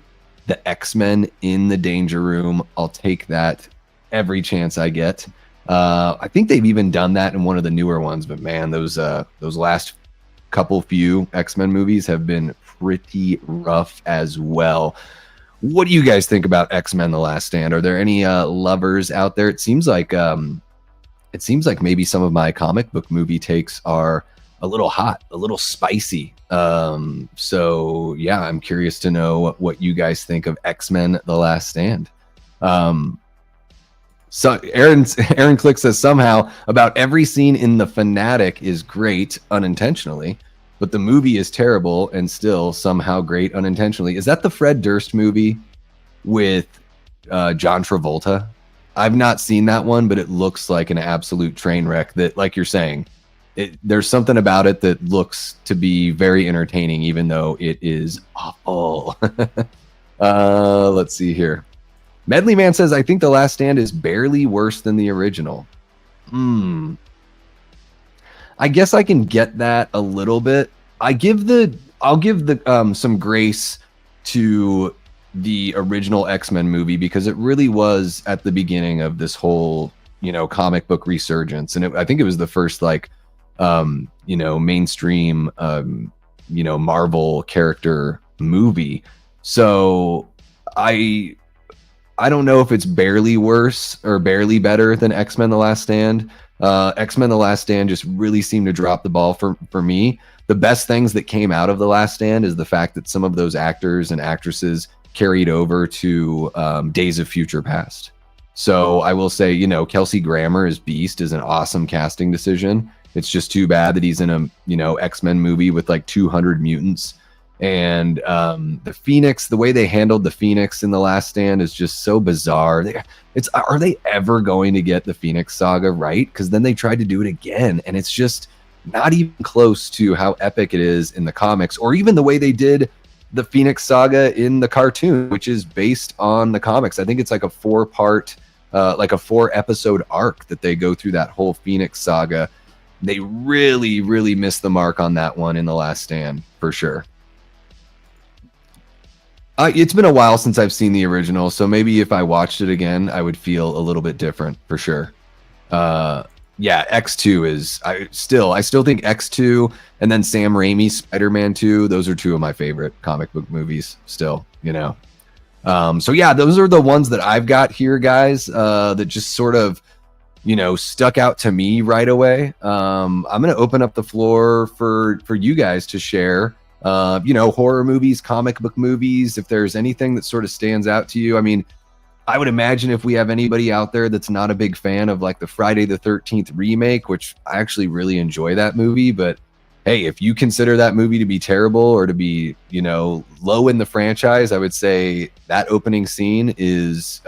the X-Men in the Danger Room. I'll take that every chance I get. I think they've even done that in one of the newer ones, but man, those last few X-Men movies have been pretty rough as well. What do you guys think about X-Men: The Last Stand? Are there any lovers out there? It seems like maybe some of my comic book movie takes are a little hot, a little spicy. So yeah, I'm curious to know what you guys think of X-Men: The Last Stand. So Aaron Click says somehow about every scene in The Fanatic is great unintentionally, but the movie is terrible and still somehow great unintentionally. Is that the Fred Durst movie with John Travolta? I've not seen that one, but it looks like an absolute train wreck that, like you're saying, there's something about it that looks to be very entertaining, even though it is awful. Let's see here. Medley Man says, I think The Last Stand is barely worse than the original. I guess I can get that a little bit. I'll give some grace to the original X-Men movie because it really was at the beginning of this whole, comic book resurgence. And I think it was the first mainstream, Marvel character movie. So I don't know if it's barely worse or barely better than X-Men: The Last Stand. X-Men: The Last Stand just really seemed to drop the ball for me. The best things that came out of The Last Stand is the fact that some of those actors and actresses carried over to Days of Future Past. So I will say, Kelsey Grammer as Beast is an awesome casting decision. It's just too bad that he's in a, X-Men movie with like 200 mutants. And the Phoenix, the way they handled the Phoenix in The Last Stand is just so bizarre. Are they ever going to get the Phoenix saga right? Because then they tried to do it again, and it's just not even close to how epic it is in the comics, or even the way they did the Phoenix saga in the cartoon, which is based on the comics. I think it's like a 4-part, like a 4-episode arc that they go through that whole Phoenix saga. They really, really missed the mark on that one in The Last Stand, for sure. It's been a while since I've seen the original, so maybe if I watched it again, I would feel a little bit different, for sure. Yeah, X2 is I still think X2 and then Sam Raimi's Spider-Man 2, those are two of my favorite comic book movies still, you know. So yeah, those are the ones that I've got here, guys, that just sort of, you know, stuck out to me right away. I'm going to open up the floor for you guys to share, you know, horror movies, comic book movies, if there's anything that sort of stands out to you. I mean, I would imagine if we have anybody out there that's not a big fan of like the Friday the 13th remake, which I actually really enjoy that movie, but hey, if you consider that movie to be terrible or to be, you know, low in the franchise, I would say that opening scene is,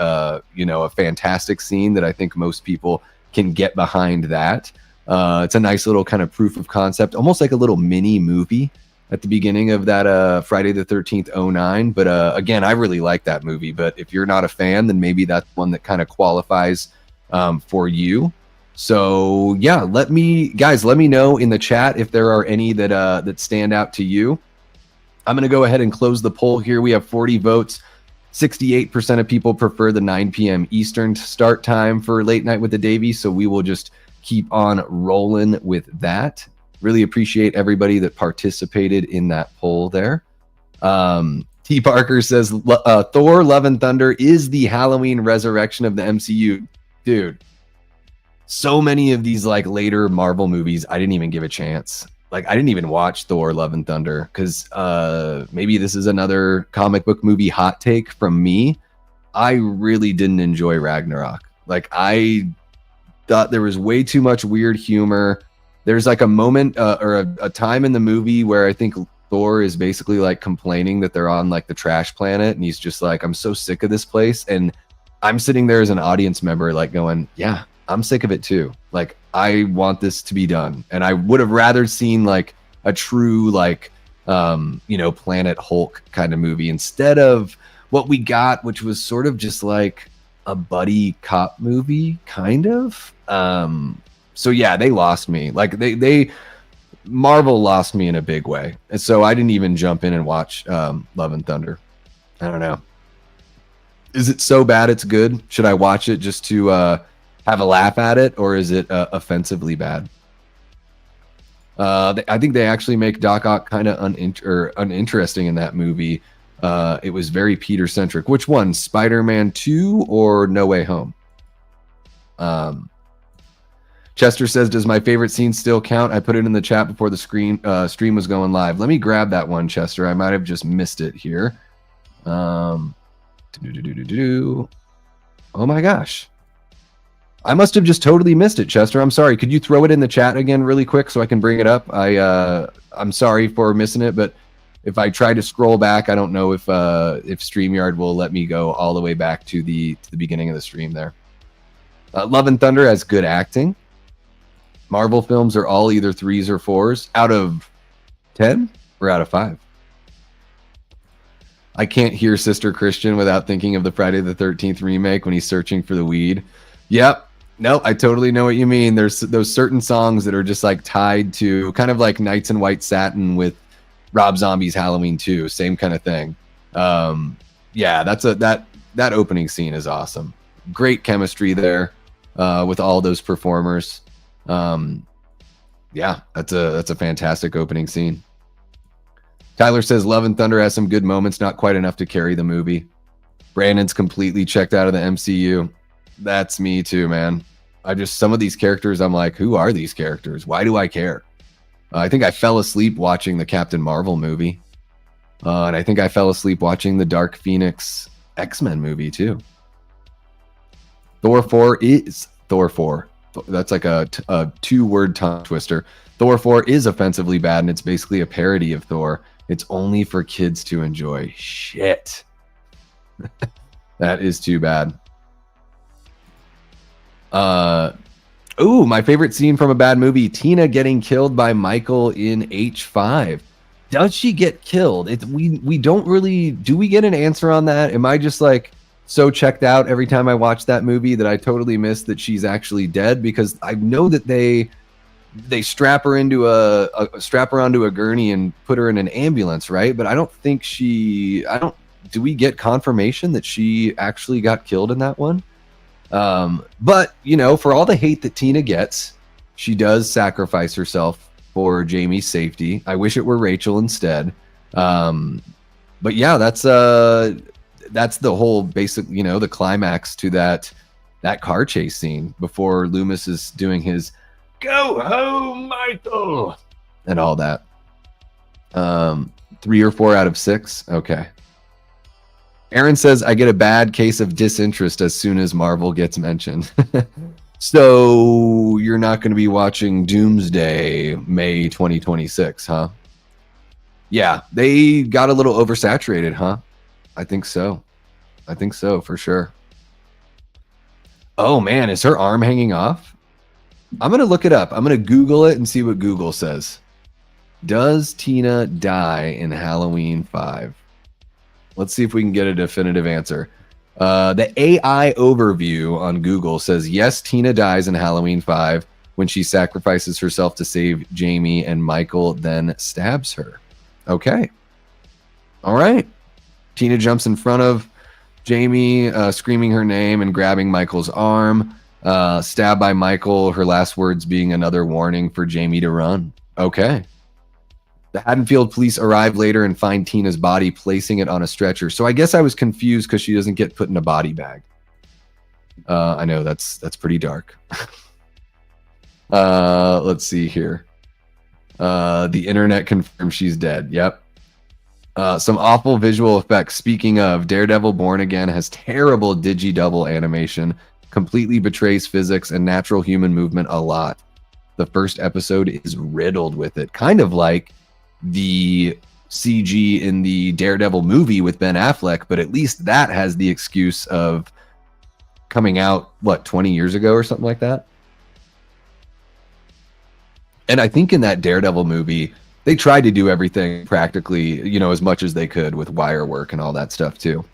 you know, a fantastic scene that I think most people can get behind that. It's a nice little kind of proof of concept, almost like a little mini movie at the beginning of that Friday the 13th 09. But again, I really like that movie. But if you're not a fan, then maybe that's one that kind of qualifies for you. So yeah, let me know in the chat if there are any that stand out to you. I'm going to go ahead and close the poll here. We have 40 votes. 68% of people prefer the 9 p.m. Eastern start time for Late Night with the Davey. So we will just keep on rolling with that. Really appreciate everybody that participated in that poll there. T. Parker says, Thor Love and Thunder is the Halloween resurrection of the MCU. Dude, so many of these like later Marvel movies, I didn't even give a chance. Like, I didn't even watch Thor Love and Thunder because maybe this is another comic book movie hot take from me. I really didn't enjoy Ragnarok. Like, I thought there was way too much weird humor. There's like a moment or a time in the movie where I think Thor is basically like complaining that they're on like the trash planet, and he's just like, I'm so sick of this place. And I'm sitting there as an audience member like going, yeah, I'm sick of it too. Like, I want this to be done. And I would have rather seen like a true like you know, Planet Hulk kind of movie instead of what we got, which was sort of just like a buddy cop movie kind of. So yeah, they lost me. Like they Marvel lost me in a big way. And so I didn't even jump in and watch Love and Thunder. I don't know. Is it so bad it's good? Should I watch it just to have a laugh at it, or is it offensively bad? I think they actually make Doc Ock kind of uninteresting in that movie. It was very Peter-centric. Which one? Spider-Man 2 or No Way Home? Chester says, does my favorite scene still count? I put it in the chat before the stream was going live. Let me grab that one, Chester. I might have just missed it here. Oh my gosh. I must have just totally missed it, Chester. I'm sorry. Could you throw it in the chat again really quick so I can bring it up? I'm sorry for missing it, but if I try to scroll back, I don't know if StreamYard will let me go all the way back to the beginning of the stream there. Love and Thunder has good acting. Marvel films are all either 3s or 4s out of 10 or out of 5. I can't hear Sister Christian without thinking of the Friday the 13th remake when he's searching for the weed. Yep. No, I totally know what you mean. There's those certain songs that are just like tied to kind of like Nights in White Satin with Rob Zombie's Halloween 2, same kind of thing. Yeah, that opening scene is awesome. Great chemistry there with all those performers. Yeah, that's a fantastic opening scene. Tyler says Love and Thunder has some good moments, not quite enough to carry the movie. Brandon's completely checked out of the MCU. That's me too, man. Some of these characters, I'm like, who are these characters? Why do I care? I think I fell asleep watching the Captain Marvel movie. And I think I fell asleep watching the Dark Phoenix X-Men movie too. Thor 4 is Thor 4. That's like a 2-word tongue twister. Thor 4 is offensively bad, and it's basically a parody of Thor. It's only for kids to enjoy. Shit. That is too bad. Ooh, my favorite scene from a bad movie, Tina getting killed by Michael in H5. Does she get killed? We don't really, do we get an answer on that? Am I just like so checked out every time I watch that movie that I totally miss that she's actually dead? Because I know that they strap her into strap her onto a gurney and put her in an ambulance, right? But I don't think do we get confirmation that she actually got killed in that one? But you know, for all the hate that Tina gets, she does sacrifice herself for Jamie's safety. I wish it were Rachel instead. But yeah, that's the whole basic, you know, the climax to that car chase scene before Loomis is doing his "Go home, Michael" and all that. 3 or 4 out of 6. Okay. Aaron says, I get a bad case of disinterest as soon as Marvel gets mentioned. So you're not going to be watching Doomsday May 2026, huh? Yeah, they got a little oversaturated, huh? I think so. I think so, for sure. Oh, man, is her arm hanging off? I'm going to look it up. I'm going to Google it and see what Google says. Does Tina die in Halloween 5? Let's see if we can get a definitive answer. The AI overview on Google says, yes, Tina dies in Halloween 5 when she sacrifices herself to save Jamie and Michael then stabs her. Okay. All right. Tina jumps in front of Jamie, screaming her name and grabbing Michael's arm. Stabbed by Michael, her last words being another warning for Jamie to run. Okay. The Haddonfield police arrive later and find Tina's body, placing it on a stretcher. So I guess I was confused because she doesn't get put in a body bag. I know that's pretty dark. Let's see here. The internet confirms she's dead. Yep. Some awful visual effects. Speaking of, Daredevil Born Again has terrible digi-double animation, completely betrays physics and natural human movement a lot. The first episode is riddled with it, kind of like the CG in the Daredevil movie with Ben Affleck, but at least that has the excuse of coming out, 20 years ago or something like that? And I think in that Daredevil movie, they tried to do everything practically, you know, as much as they could with wire work and all that stuff too.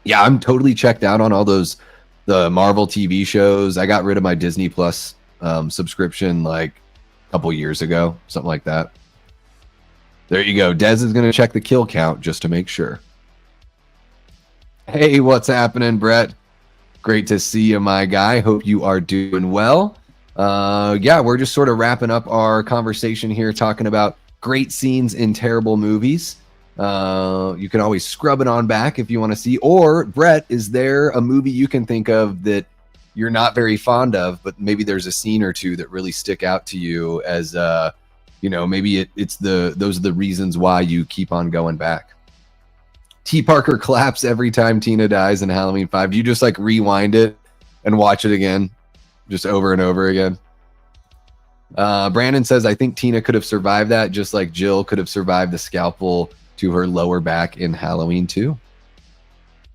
Yeah, I'm totally checked out on all the Marvel TV shows. I got rid of my Disney Plus subscription like a couple years ago, something like that. There you go. Dez is going to check the kill count just to make sure. Hey, what's happening, Brett? Great to see you, my guy. Hope you are doing well. Yeah, we're just sort of wrapping up our conversation here, talking about great scenes in terrible movies. You can always scrub it on back if you want to see. Or, Brett, is there a movie you can think of that you're not very fond of, but maybe there's a scene or two that really stick out to you as, you know, maybe those are the reasons why you keep on going back. T. Parker claps every time Tina dies in Halloween 5. Do you just like rewind it and watch it again, just over and over again? Brandon says, I think Tina could have survived that, just like Jill could have survived the scalpel to her lower back in Halloween 2.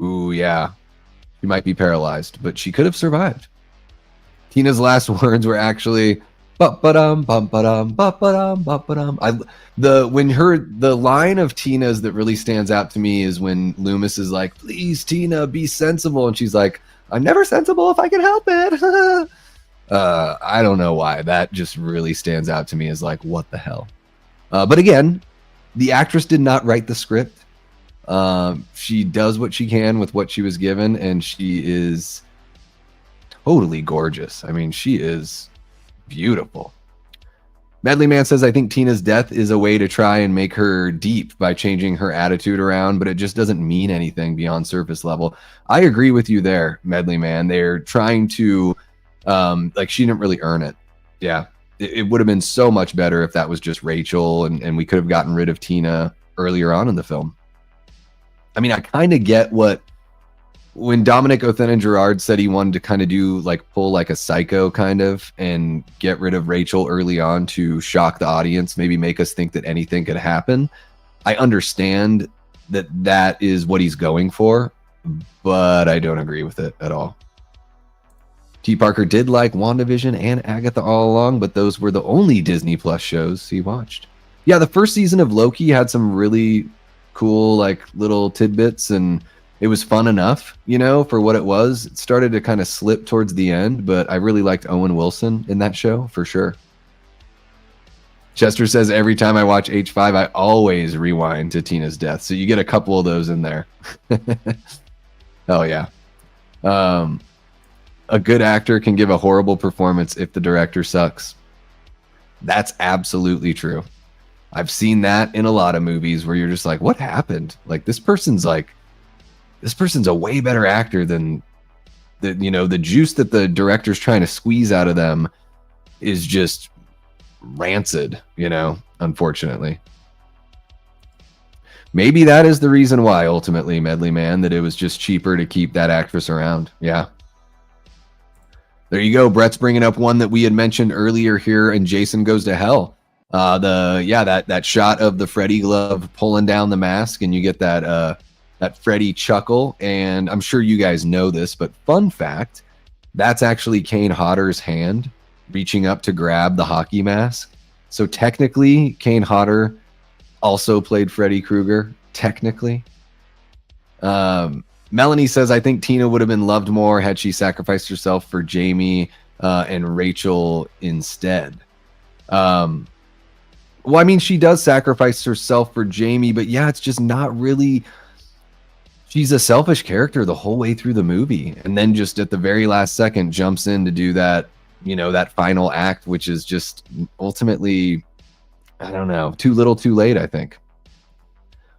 Ooh, yeah. She might be paralyzed, but she could have survived. Tina's last words were actually ba-ba-dum, bum-ba-dum, ba-ba-dum, ba-ba-dum. The line of Tina's that really stands out to me is when Loomis is like, please, Tina, be sensible. And she's like, I'm never sensible if I can help it. I don't know why. That just really stands out to me as like, what the hell? But again, the actress did not write the script. She does what she can with what she was given, and she is totally gorgeous. I mean, she is beautiful. Medley Man says, I think Tina's death is a way to try and make her deep by changing her attitude around, but it just doesn't mean anything beyond surface level. I agree with you there, Medley Man. They're trying to, like, she didn't really earn it. Yeah. It would have been so much better if that was just Rachel and we could have gotten rid of Tina earlier on in the film. I mean, I kind of get when Dominic Othen-Gerard said he wanted to kind of pull like a Psycho kind of and get rid of Rachel early on to shock the audience, maybe make us think that anything could happen. I understand that is what he's going for, but I don't agree with it at all. T. Parker did like WandaVision and Agatha all along, but those were the only Disney Plus shows he watched. Yeah, the first season of Loki had some really cool, like, little tidbits, and it was fun enough, you know, for what it was. It started to kind of slip towards the end, but I really liked Owen Wilson in that show, for sure. Chester says, every time I watch H5, I always rewind to Tina's death. So you get a couple of those in there. Oh, yeah. A good actor can give a horrible performance if the director sucks. That's absolutely true. I've seen that in a lot of movies where you're just like, what happened? Like, this person's a way better actor than the juice that the director's trying to squeeze out of them is just rancid, unfortunately. Maybe that is the reason why, ultimately, Medley Man, that it was just cheaper to keep that actress around. Yeah. There you go. Brett's bringing up one that we had mentioned earlier here, and Jason Goes to Hell. That shot of the Freddy glove pulling down the mask, and you get that Freddy chuckle. And I'm sure you guys know this, but fun fact, that's actually Kane Hodder's hand reaching up to grab the hockey mask. So technically, Kane Hodder also played Freddy Krueger. Technically. Melanie says, I think Tina would have been loved more had she sacrificed herself for Jamie and Rachel instead. Well, I mean, she does sacrifice herself for Jamie, but yeah, it's just not really. She's a selfish character the whole way through the movie. And then just at the very last second jumps in to do that, that final act, which is just ultimately, I don't know, too little too late, I think.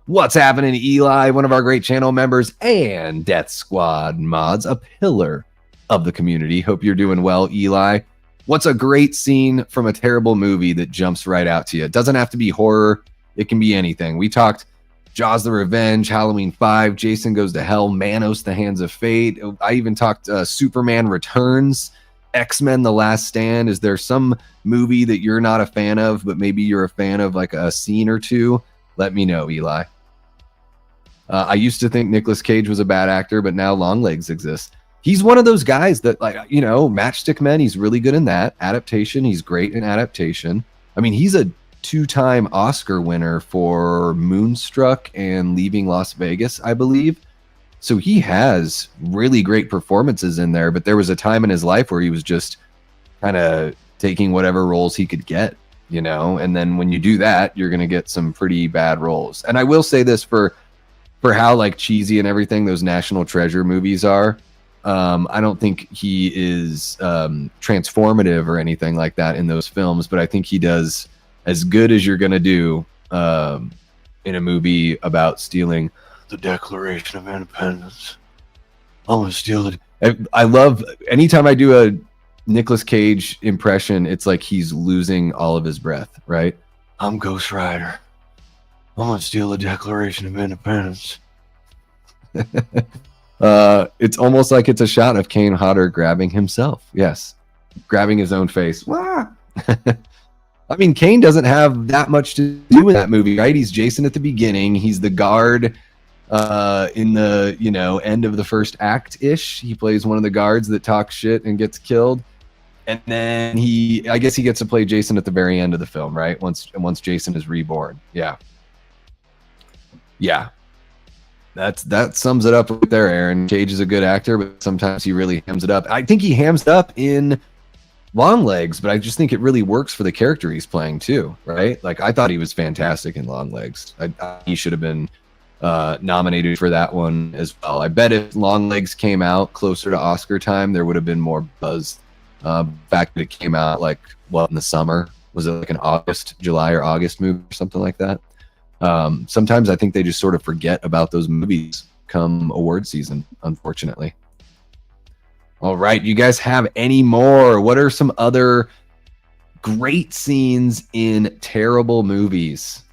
What's happening, Eli, one of our great channel members and Death Squad mods, a pillar of the community. Hope you're doing well, Eli. What's a great scene from a terrible movie that jumps right out to you? It doesn't have to be horror. It can be anything. We talked Jaws the Revenge, Halloween 5, Jason Goes to Hell, Manos, The Hands of Fate. I even talked Superman Returns, X-Men The Last Stand. Is there some movie that you're not a fan of, but maybe you're a fan of like a scene or two? Let me know, Eli. I used to think Nicolas Cage was a bad actor, but now Longlegs exists. He's one of those guys that, like, Matchstick Men, he's really good in that. Adaptation, he's great in adaptation. I mean, he's a 2-time Oscar winner for Moonstruck and Leaving Las Vegas, I believe. So he has really great performances in there, but there was a time in his life where he was just kind of taking whatever roles he could get, and then when you do that, you're going to get some pretty bad roles. And I will say this for how like cheesy and everything those National Treasure movies are. I don't think he is transformative or anything like that in those films, but I think he does as good as you're going to do in a movie about stealing the Declaration of Independence. I'm going to steal it. I love, anytime I do a Nicolas Cage impression, it's like he's losing all of his breath, right? I'm Ghost Rider. I'm going to steal the Declaration of Independence. It's almost like it's a shot of Kane Hodder grabbing himself. Yes. Grabbing his own face. Wah! I mean, Kane doesn't have that much to do in that movie, right? He's Jason at the beginning. He's the guard in the, end of the first act-ish. He plays one of the guards that talks shit and gets killed. And then I guess he gets to play Jason at the very end of the film, right? Once Jason is reborn. Yeah. Yeah. That sums it up right there, Aaron. Cage is a good actor, but sometimes he really hams it up. I think he hams it up in Longlegs, but I just think it really works for the character he's playing too, right? Like, I thought he was fantastic in Longlegs. He should have been nominated for that one as well. I bet if Longlegs came out closer to Oscar time, there would have been more buzz. The fact that it came out in the summer, was it like an July or August movie or something like that? Sometimes I think they just sort of forget about those movies come award season, unfortunately. All right, you guys have any more? What are some other great scenes in terrible movies?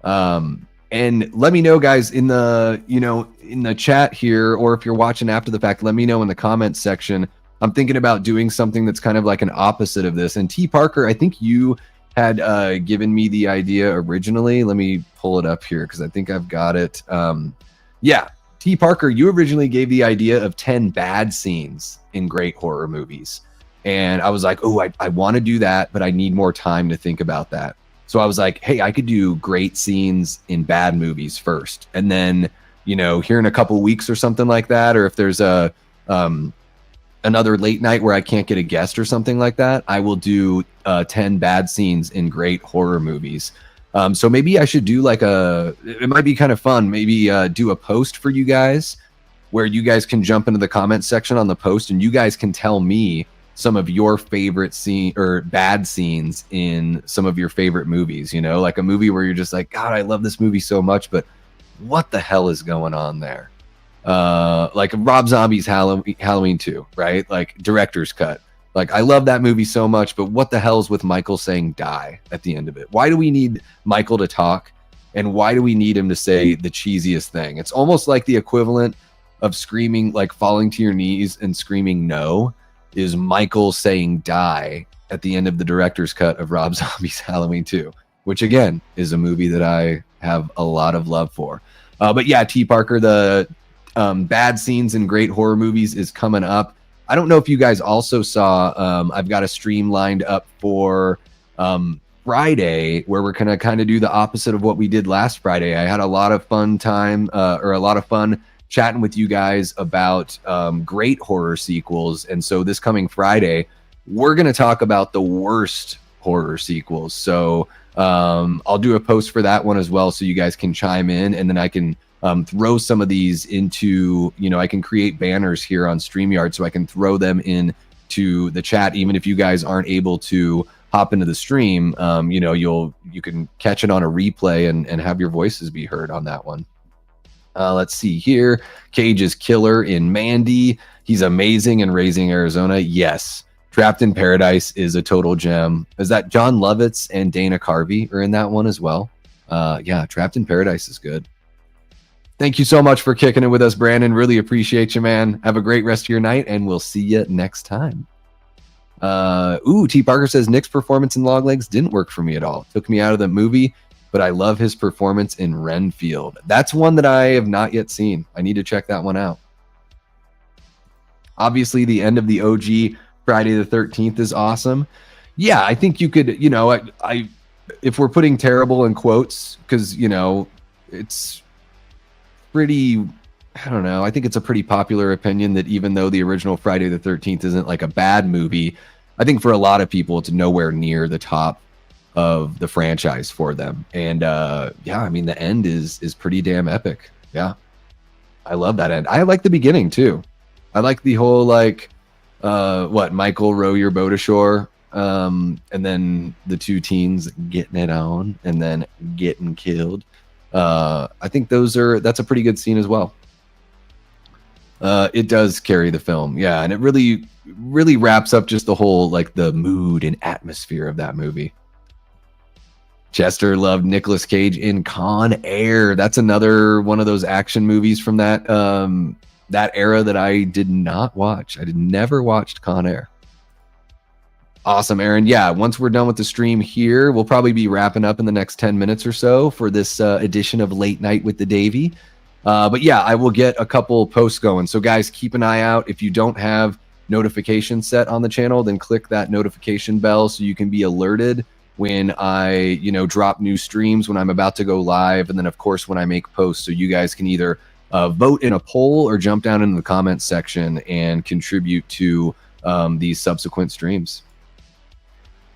And let me know, guys, in the chat here, or if you're watching after the fact, let me know in the comments section. I'm thinking about doing something that's kind of like an opposite of this. And T. Parker, I think you had given me the idea originally. Let me pull it up here because I think I've got it. Yeah, T. Parker, you originally gave the idea of 10 bad scenes in great horror movies. And I was like, oh, I want to do that, but I need more time to think about that. So I was like, hey, I could do great scenes in bad movies first. And then, you know, here in a couple weeks or something like that, or if there's a another late night where I can't get a guest or something like that, I will do 10 bad scenes in great horror movies. So maybe I should do like it might be kind of fun, maybe do a post for you guys where you guys can jump into the comment section on the post and you guys can tell me some of your favorite scene or bad scenes in some of your favorite movies, you know, like a movie where you're just like, God, I love this movie so much, but what the hell is going on there? Like Rob Zombie's Halloween 2, right? Like director's cut. Like I love that movie so much, but what the hell's with Michael saying die at the end of it? Why do we need Michael to talk? And why do we need him to say the cheesiest thing? It's almost like the equivalent of screaming, like falling to your knees and screaming no, is Michael saying die at the end of the director's cut of Rob Zombie's Halloween 2, which again is a movie that I have a lot of love for. But yeah, T. Parker, the bad scenes in great horror movies is coming up. I don't know if you guys also saw, I've got a stream lined up for Friday where we're going to kind of do the opposite of what we did last Friday. I had a lot of fun chatting with you guys about great horror sequels. And so this coming Friday, we're going to talk about the worst horror sequels. So I'll do a post for that one as well so you guys can chime in, and then I can throw some of these into, you know, I can create banners here on StreamYard so I can throw them into the chat, even if you guys aren't able to hop into the stream. You know, you can catch it on a replay and have your voices be heard on that one. Let's see here. Cage is killer in Mandy. He's amazing in Raising Arizona. Yes. Trapped in Paradise is a total gem. Is that John Lovitz and Dana Carvey are in that one as well? Yeah, Trapped in Paradise is good. Thank you so much for kicking it with us, Brandon. Really appreciate you, man. Have a great rest of your night, and we'll see you next time. T. Parker says, Nick's performance in Longlegs didn't work for me at all. Took me out of the movie, but I love his performance in Renfield. That's one that I have not yet seen. I need to check that one out. Obviously, the end of the OG Friday the 13th is awesome. Yeah, I think you could, you know, I if we're putting terrible in quotes, because, you know, it's pretty, I don't know, I think it's a pretty popular opinion that even though the original Friday the 13th isn't like a bad movie, I think for a lot of people it's nowhere near the top of the franchise for them. And yeah, I mean, the end is pretty damn epic. Yeah, I love that end. I like the beginning too. I like the whole like Michael, row your boat ashore, and then the two teens getting it on and then getting killed. I think that's a pretty good scene as well. It does carry the film, yeah, and it really wraps up just the whole like the mood and atmosphere of that movie. Chester loved Nicolas Cage in Con Air. That's another one of those action movies from that that era that I did not watch. I never watched Con Air. Awesome, Aaron. Yeah, once we're done with the stream here, we'll probably be wrapping up in the next 10 minutes or so for this edition of Late Night with the Davey. But yeah, I will get a couple posts going. So guys, keep an eye out. If you don't have notifications set on the channel, then click that notification bell so you can be alerted when I, you know, drop new streams, when I'm about to go live, and then of course when I make posts, so you guys can either vote in a poll or jump down in the comments section and contribute to these subsequent streams.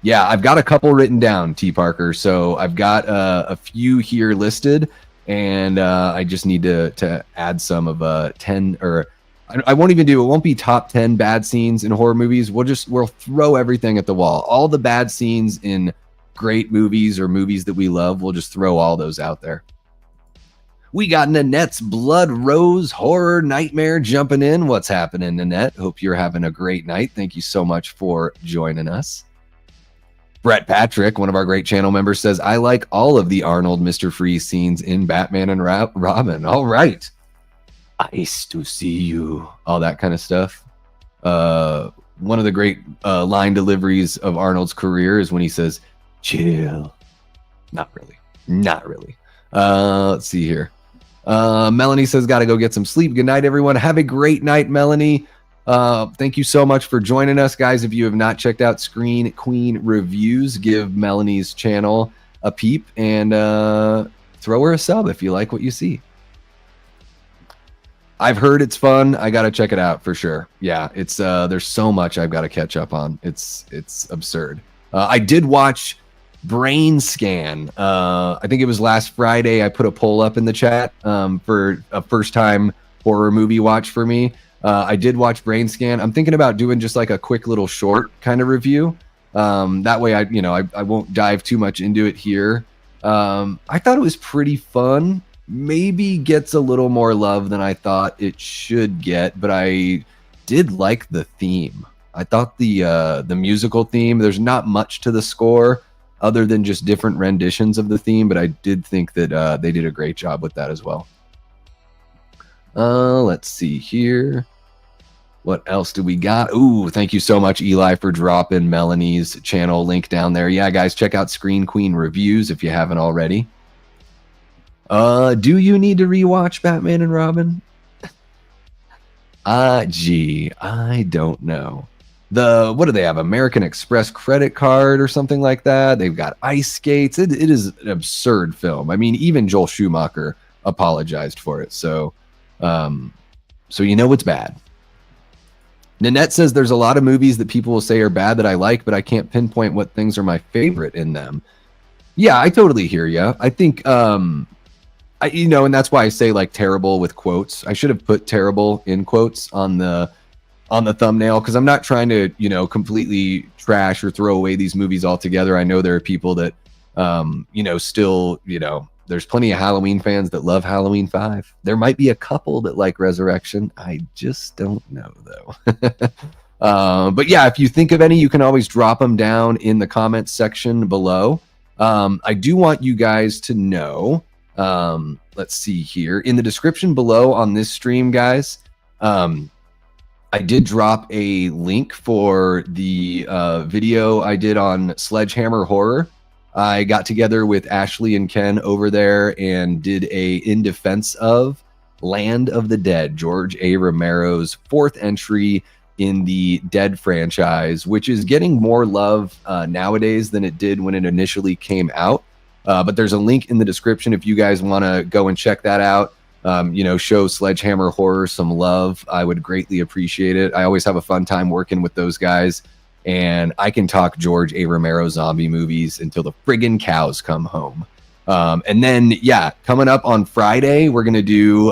Yeah, I've got a couple written down, T. Parker. So I've got a few here listed, and I just need to add some of 10, or I won't even do, it won't be top 10 bad scenes in horror movies. We'll throw everything at the wall. All the bad scenes in great movies or movies that we love, we'll just throw all those out there. We got Nanette's Blood Rose Horror Nightmare jumping in. What's happening, Nanette? Hope you're having a great night. Thank you so much for joining us. Brett Patrick, one of our great channel members, says, I like all of the Arnold Mr. Freeze scenes in Batman and Robin. All right. Nice to see you. All that kind of stuff. One of the great line deliveries of Arnold's career is when he says, Chill. Not really. Not really. Let's see here. Melanie says, gotta go get some sleep. Good night, everyone. Have a great night, Melanie. Thank you so much for joining us, guys. If you have not checked out Screen Queen Reviews, give Melanie's channel a peep and throw her a sub if you like what you see. I've heard it's fun. I gotta check it out for sure. Yeah, it's there's so much I've got to catch up on. It's absurd. I did watch Brain Scan. I think it was last Friday. I put a poll up in the chat for a first time horror movie watch for me. I did watch Brain Scan. I'm thinking about doing just like a quick little short kind of review. That way I won't dive too much into it here. I thought it was pretty fun. Maybe gets a little more love than I thought it should get, but I did like the theme. I thought the musical theme, there's not much to the score other than just different renditions of the theme, but I did think that they did a great job with that as well. Let's see here. What else do we got? Ooh, thank you so much, Eli, for dropping Melanie's channel link down there. Yeah, guys, check out Screen Queen Reviews if you haven't already. Do you need to rewatch Batman and Robin? Gee, I don't know. What do they have? American Express credit card or something like that. They've got ice skates. It is an absurd film. I mean, even Joel Schumacher apologized for it. So you know it's bad. Nanette says there's a lot of movies that people will say are bad that I like, but I can't pinpoint what things are my favorite in them. Yeah, I totally hear you. I think, and that's why I say like terrible with quotes. I should have put terrible in quotes on the thumbnail, because I'm not trying to, completely trash or throw away these movies altogether. I know there are people that, still, there's plenty of Halloween fans that love Halloween 5. There might be a couple that like Resurrection. I just don't know, though. But yeah, if you think of any, you can always drop them down in the comments section below. I do want you guys to know, let's see here, in the description below on this stream, guys, I did drop a link for the video I did on Sledgehammer Horror. I got together with Ashley and Ken over there and did a In Defense of Land of the Dead, George A. Romero's 4th entry in the Dead franchise, which is getting more love nowadays than it did when it initially came out. But there's a link in the description if you guys want to go and check that out. Show Sledgehammer Horror some love. I would greatly appreciate it. I always have a fun time working with those guys. And I can talk George A. Romero zombie movies until the friggin' cows come home. And then, yeah, coming up on Friday, we're going to do,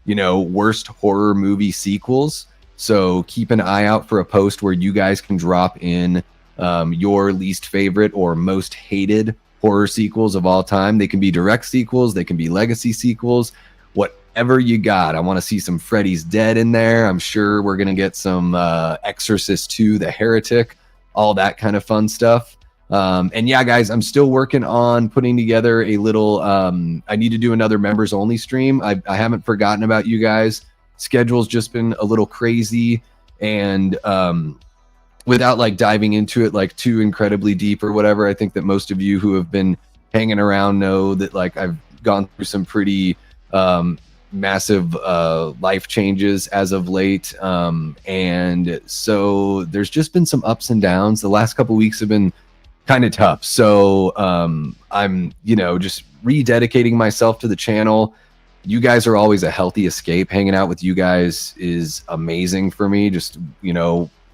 worst horror movie sequels. So keep an eye out for a post where you guys can drop in your least favorite or most hated horror sequels of all time. They can be direct sequels. They can be legacy sequels. Whatever you got. I want to see some Freddy's Dead in there. I'm sure we're going to get some Exorcist 2, The Heretic, all that kind of fun stuff. And yeah, guys, I'm still working on putting together a little, I need to do another members only stream. I haven't forgotten about you guys. Schedule's just been a little crazy, and without like diving into it like too incredibly deep or whatever, I think that most of you who have been hanging around know that like I've gone through some pretty massive life changes as of late, and so there's just been some ups and downs. The last couple weeks have been kind of tough, so I'm just rededicating myself to the channel. You guys are always a healthy escape. Hanging out with you guys is amazing for me. Just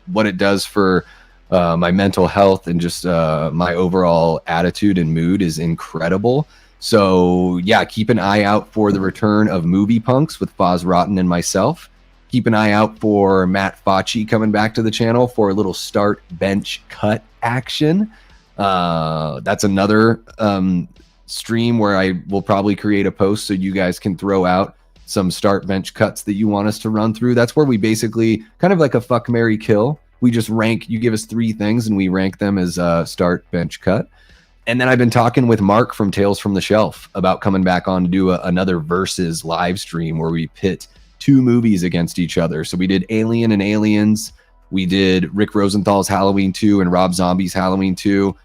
what it does for my mental health and just my overall attitude and mood is incredible. So yeah, keep an eye out for the return of Movie Punks with Foz Rotten and myself. Keep an eye out for Matt Facci coming back to the channel for a little start bench cut action. That's another stream where I will probably create a post so you guys can throw out some start bench cuts that you want us to run through. That's where we basically kind of like a fuck, marry, kill. We just rank, you give us 3 things and we rank them as start bench cut. And then I've been talking with Mark from Tales from the Shelf about coming back on to do another versus live stream where we pit 2 movies against each other. So we did Alien and Aliens. We did Rick Rosenthal's Halloween 2 and Rob Zombie's Halloween 2.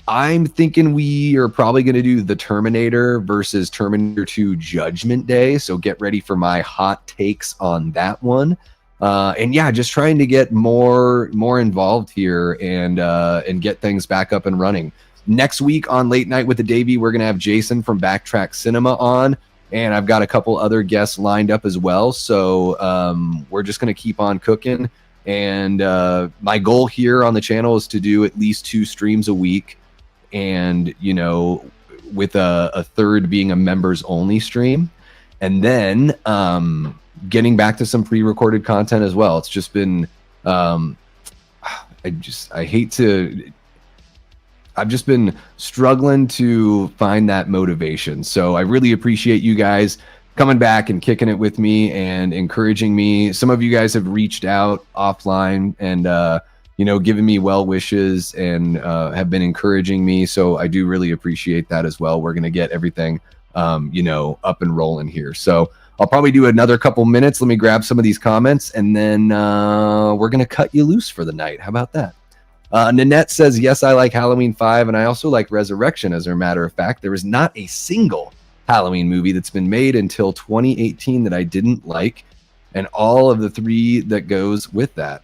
I'm thinking we are probably going to do the Terminator versus Terminator 2 Judgment Day. So get ready for my hot takes on that one. And yeah, just trying to get more involved here and get things back up and running. Next week on Late Night with the Davey, we're going to have Jason from Backtrack Cinema on. And I've got a couple other guests lined up as well. So we're just going to keep on cooking. And my goal here on the channel is to do at least 2 streams a week. And, you know, with a third being a members only stream. And then getting back to some pre-recorded content as well. It's just been, I've just been struggling to find that motivation. So I really appreciate you guys coming back and kicking it with me and encouraging me. Some of you guys have reached out offline and, you know, giving me well wishes and have been encouraging me. So I do really appreciate that as well. We're going to get everything, you know, up and rolling here. So I'll probably do another couple minutes. Let me grab some of these comments and then we're going to cut you loose for the night. How about that? Nanette says, yes, I like Halloween 5 and I also like Resurrection. As a matter of fact, there is not a single Halloween movie that's been made until 2018 that I didn't like, and all of the 3 that goes with that.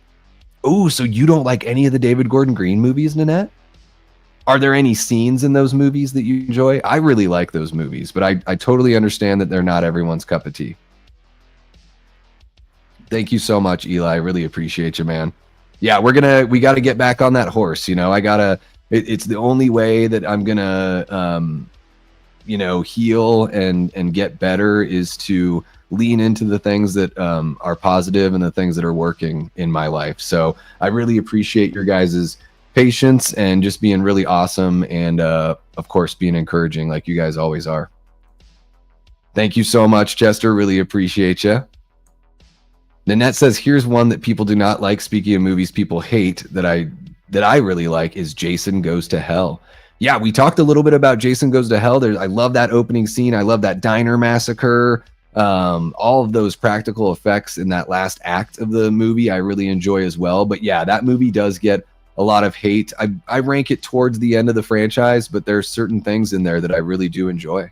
Oh, so you don't like any of the David Gordon Green movies, Nanette? Are there any scenes in those movies that you enjoy? I really like those movies, but I totally understand that they're not everyone's cup of tea. Thank you so much, Eli. I really appreciate you, man. Yeah, we got to get back on that horse. You know, it's the only way that I'm going to, you know, heal and get better is to lean into the things that are positive and the things that are working in my life. So I really appreciate your guys' patience and just being really awesome. And of course, being encouraging like you guys always are. Thank you so much, Chester. Really appreciate you. Nanette says, here's one that people do not like. Speaking of movies people hate that I really like is Jason Goes to Hell. Yeah, we talked a little bit about Jason Goes to Hell. I love that opening scene. I love that diner massacre. All of those practical effects in that last act of the movie I really enjoy as well. But yeah, that movie does get a lot of hate. I rank it towards the end of the franchise, but there's certain things in there that I really do enjoy.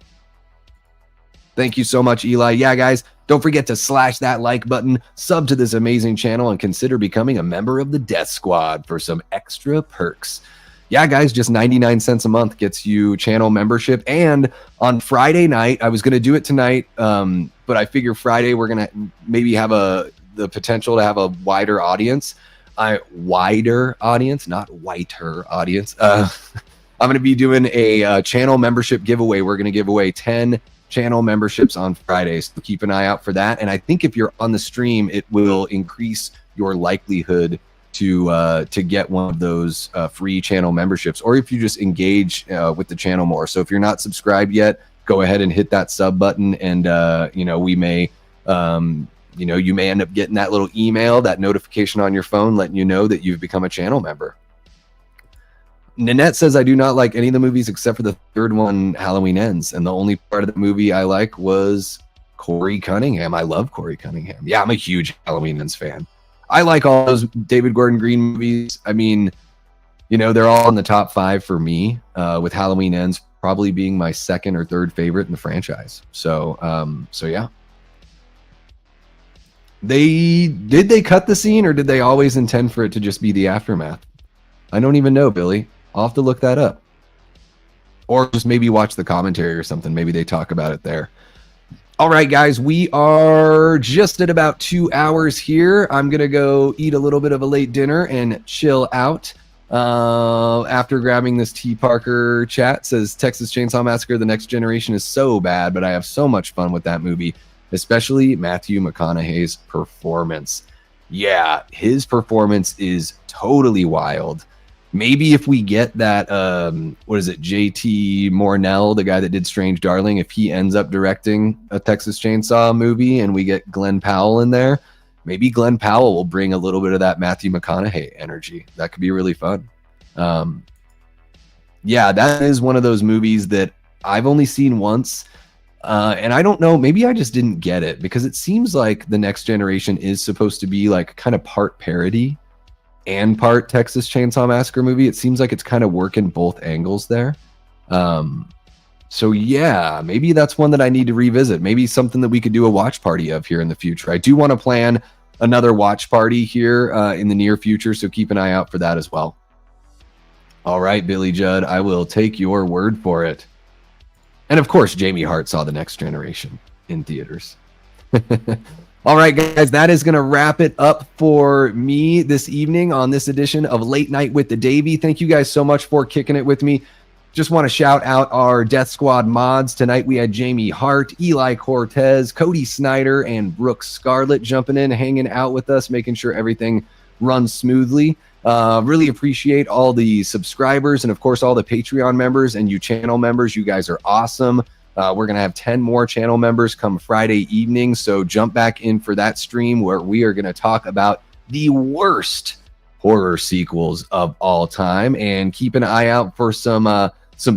Thank you so much, Eli. Yeah, guys, don't forget to slash that like button, sub to this amazing channel, and consider becoming a member of the Death Squad for some extra perks. Yeah, guys, just 99 cents a month gets you channel membership. And on Friday night, I was going to do it tonight, but I figure Friday we're going to maybe have the potential to have a wider audience. Wider audience, not whiter audience. I'm going to be doing a channel membership giveaway. We're going to give away 10 channel memberships on Fridays. So keep an eye out for that. And I think if you're on the stream, it will increase your likelihood to get one of those free channel memberships, or if you just engage with the channel more. So if you're not subscribed yet, go ahead and hit that sub button, and you know, we may you know, you may end up getting that little email, that notification on your phone letting you know that you've become a channel member. Nanette says, I do not like any of the movies except for the third one, Halloween Ends, and the only part of the movie I like was Corey Cunningham. I love Corey Cunningham. Yeah, I'm a huge Halloween Ends fan. I like all those David Gordon Green movies. I mean, you know, they're all in the top 5 for me, with Halloween Ends probably being my second or third favorite in the franchise. So yeah. Did they cut the scene, or did they always intend for it to just be the aftermath? I don't even know, Billy. I'll have to look that up. Or just maybe watch the commentary or something. Maybe they talk about it there. All right, guys, we are just at about 2 hours here. I'm going to go eat a little bit of a late dinner and chill out. After grabbing this T. Parker chat, says Texas Chainsaw Massacre: The Next Generation is so bad, but I have so much fun with that movie, especially Matthew McConaughey's performance. Yeah, his performance is totally wild. Maybe if we get that, what is it, JT Mornell, the guy that did Strange Darling, if he ends up directing a Texas Chainsaw movie and we get Glenn Powell in there, maybe Glenn Powell will bring a little bit of that Matthew McConaughey energy. That could be really fun. Yeah, that is one of those movies that I've only seen once. And I don't know, maybe I just didn't get it, because it seems like The Next Generation is supposed to be like kind of part parody. and part Texas Chainsaw Massacre movie. It seems like it's kind of working both angles there. So yeah, maybe that's one that I need to revisit. Maybe something that we could do a watch party of here in the future. I do want to plan another watch party here in the near future, so keep an eye out for that as well. All right, Billy Judd, I will take your word for it. And of course, Jamie Hart saw The Next Generation in theaters. All right, guys, that is going to wrap it up for me this evening on this edition of Late Night with the Davey. Thank you guys so much for kicking it with me. Just want to shout out our Death Squad mods. Tonight we had Jamie Hart, Eli Cortez, Cody Snyder, and Brooke Scarlett jumping in, hanging out with us, making sure everything runs smoothly. Really appreciate all the subscribers and, of course, all the Patreon members and you channel members. You guys are awesome. We're going to have 10 more channel members come Friday evening, so jump back in for that stream where we are going to talk about the worst horror sequels of all time, and keep an eye out for some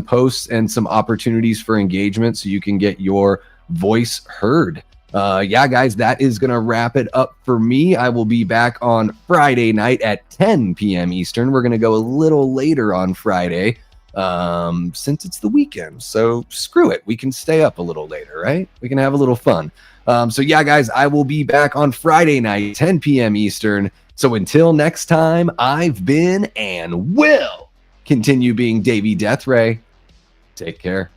posts and some opportunities for engagement so you can get your voice heard. Yeah, guys, that is going to wrap it up for me. I will be back on Friday night at 10 p.m. Eastern. We're going to go a little later on Friday since it's the weekend. So screw it. We can stay up a little later, right? We can have a little fun. So yeah, guys, I will be back on Friday night, 10 p.m. Eastern. So until next time, I've been and will continue being Davey Deathray. Take care.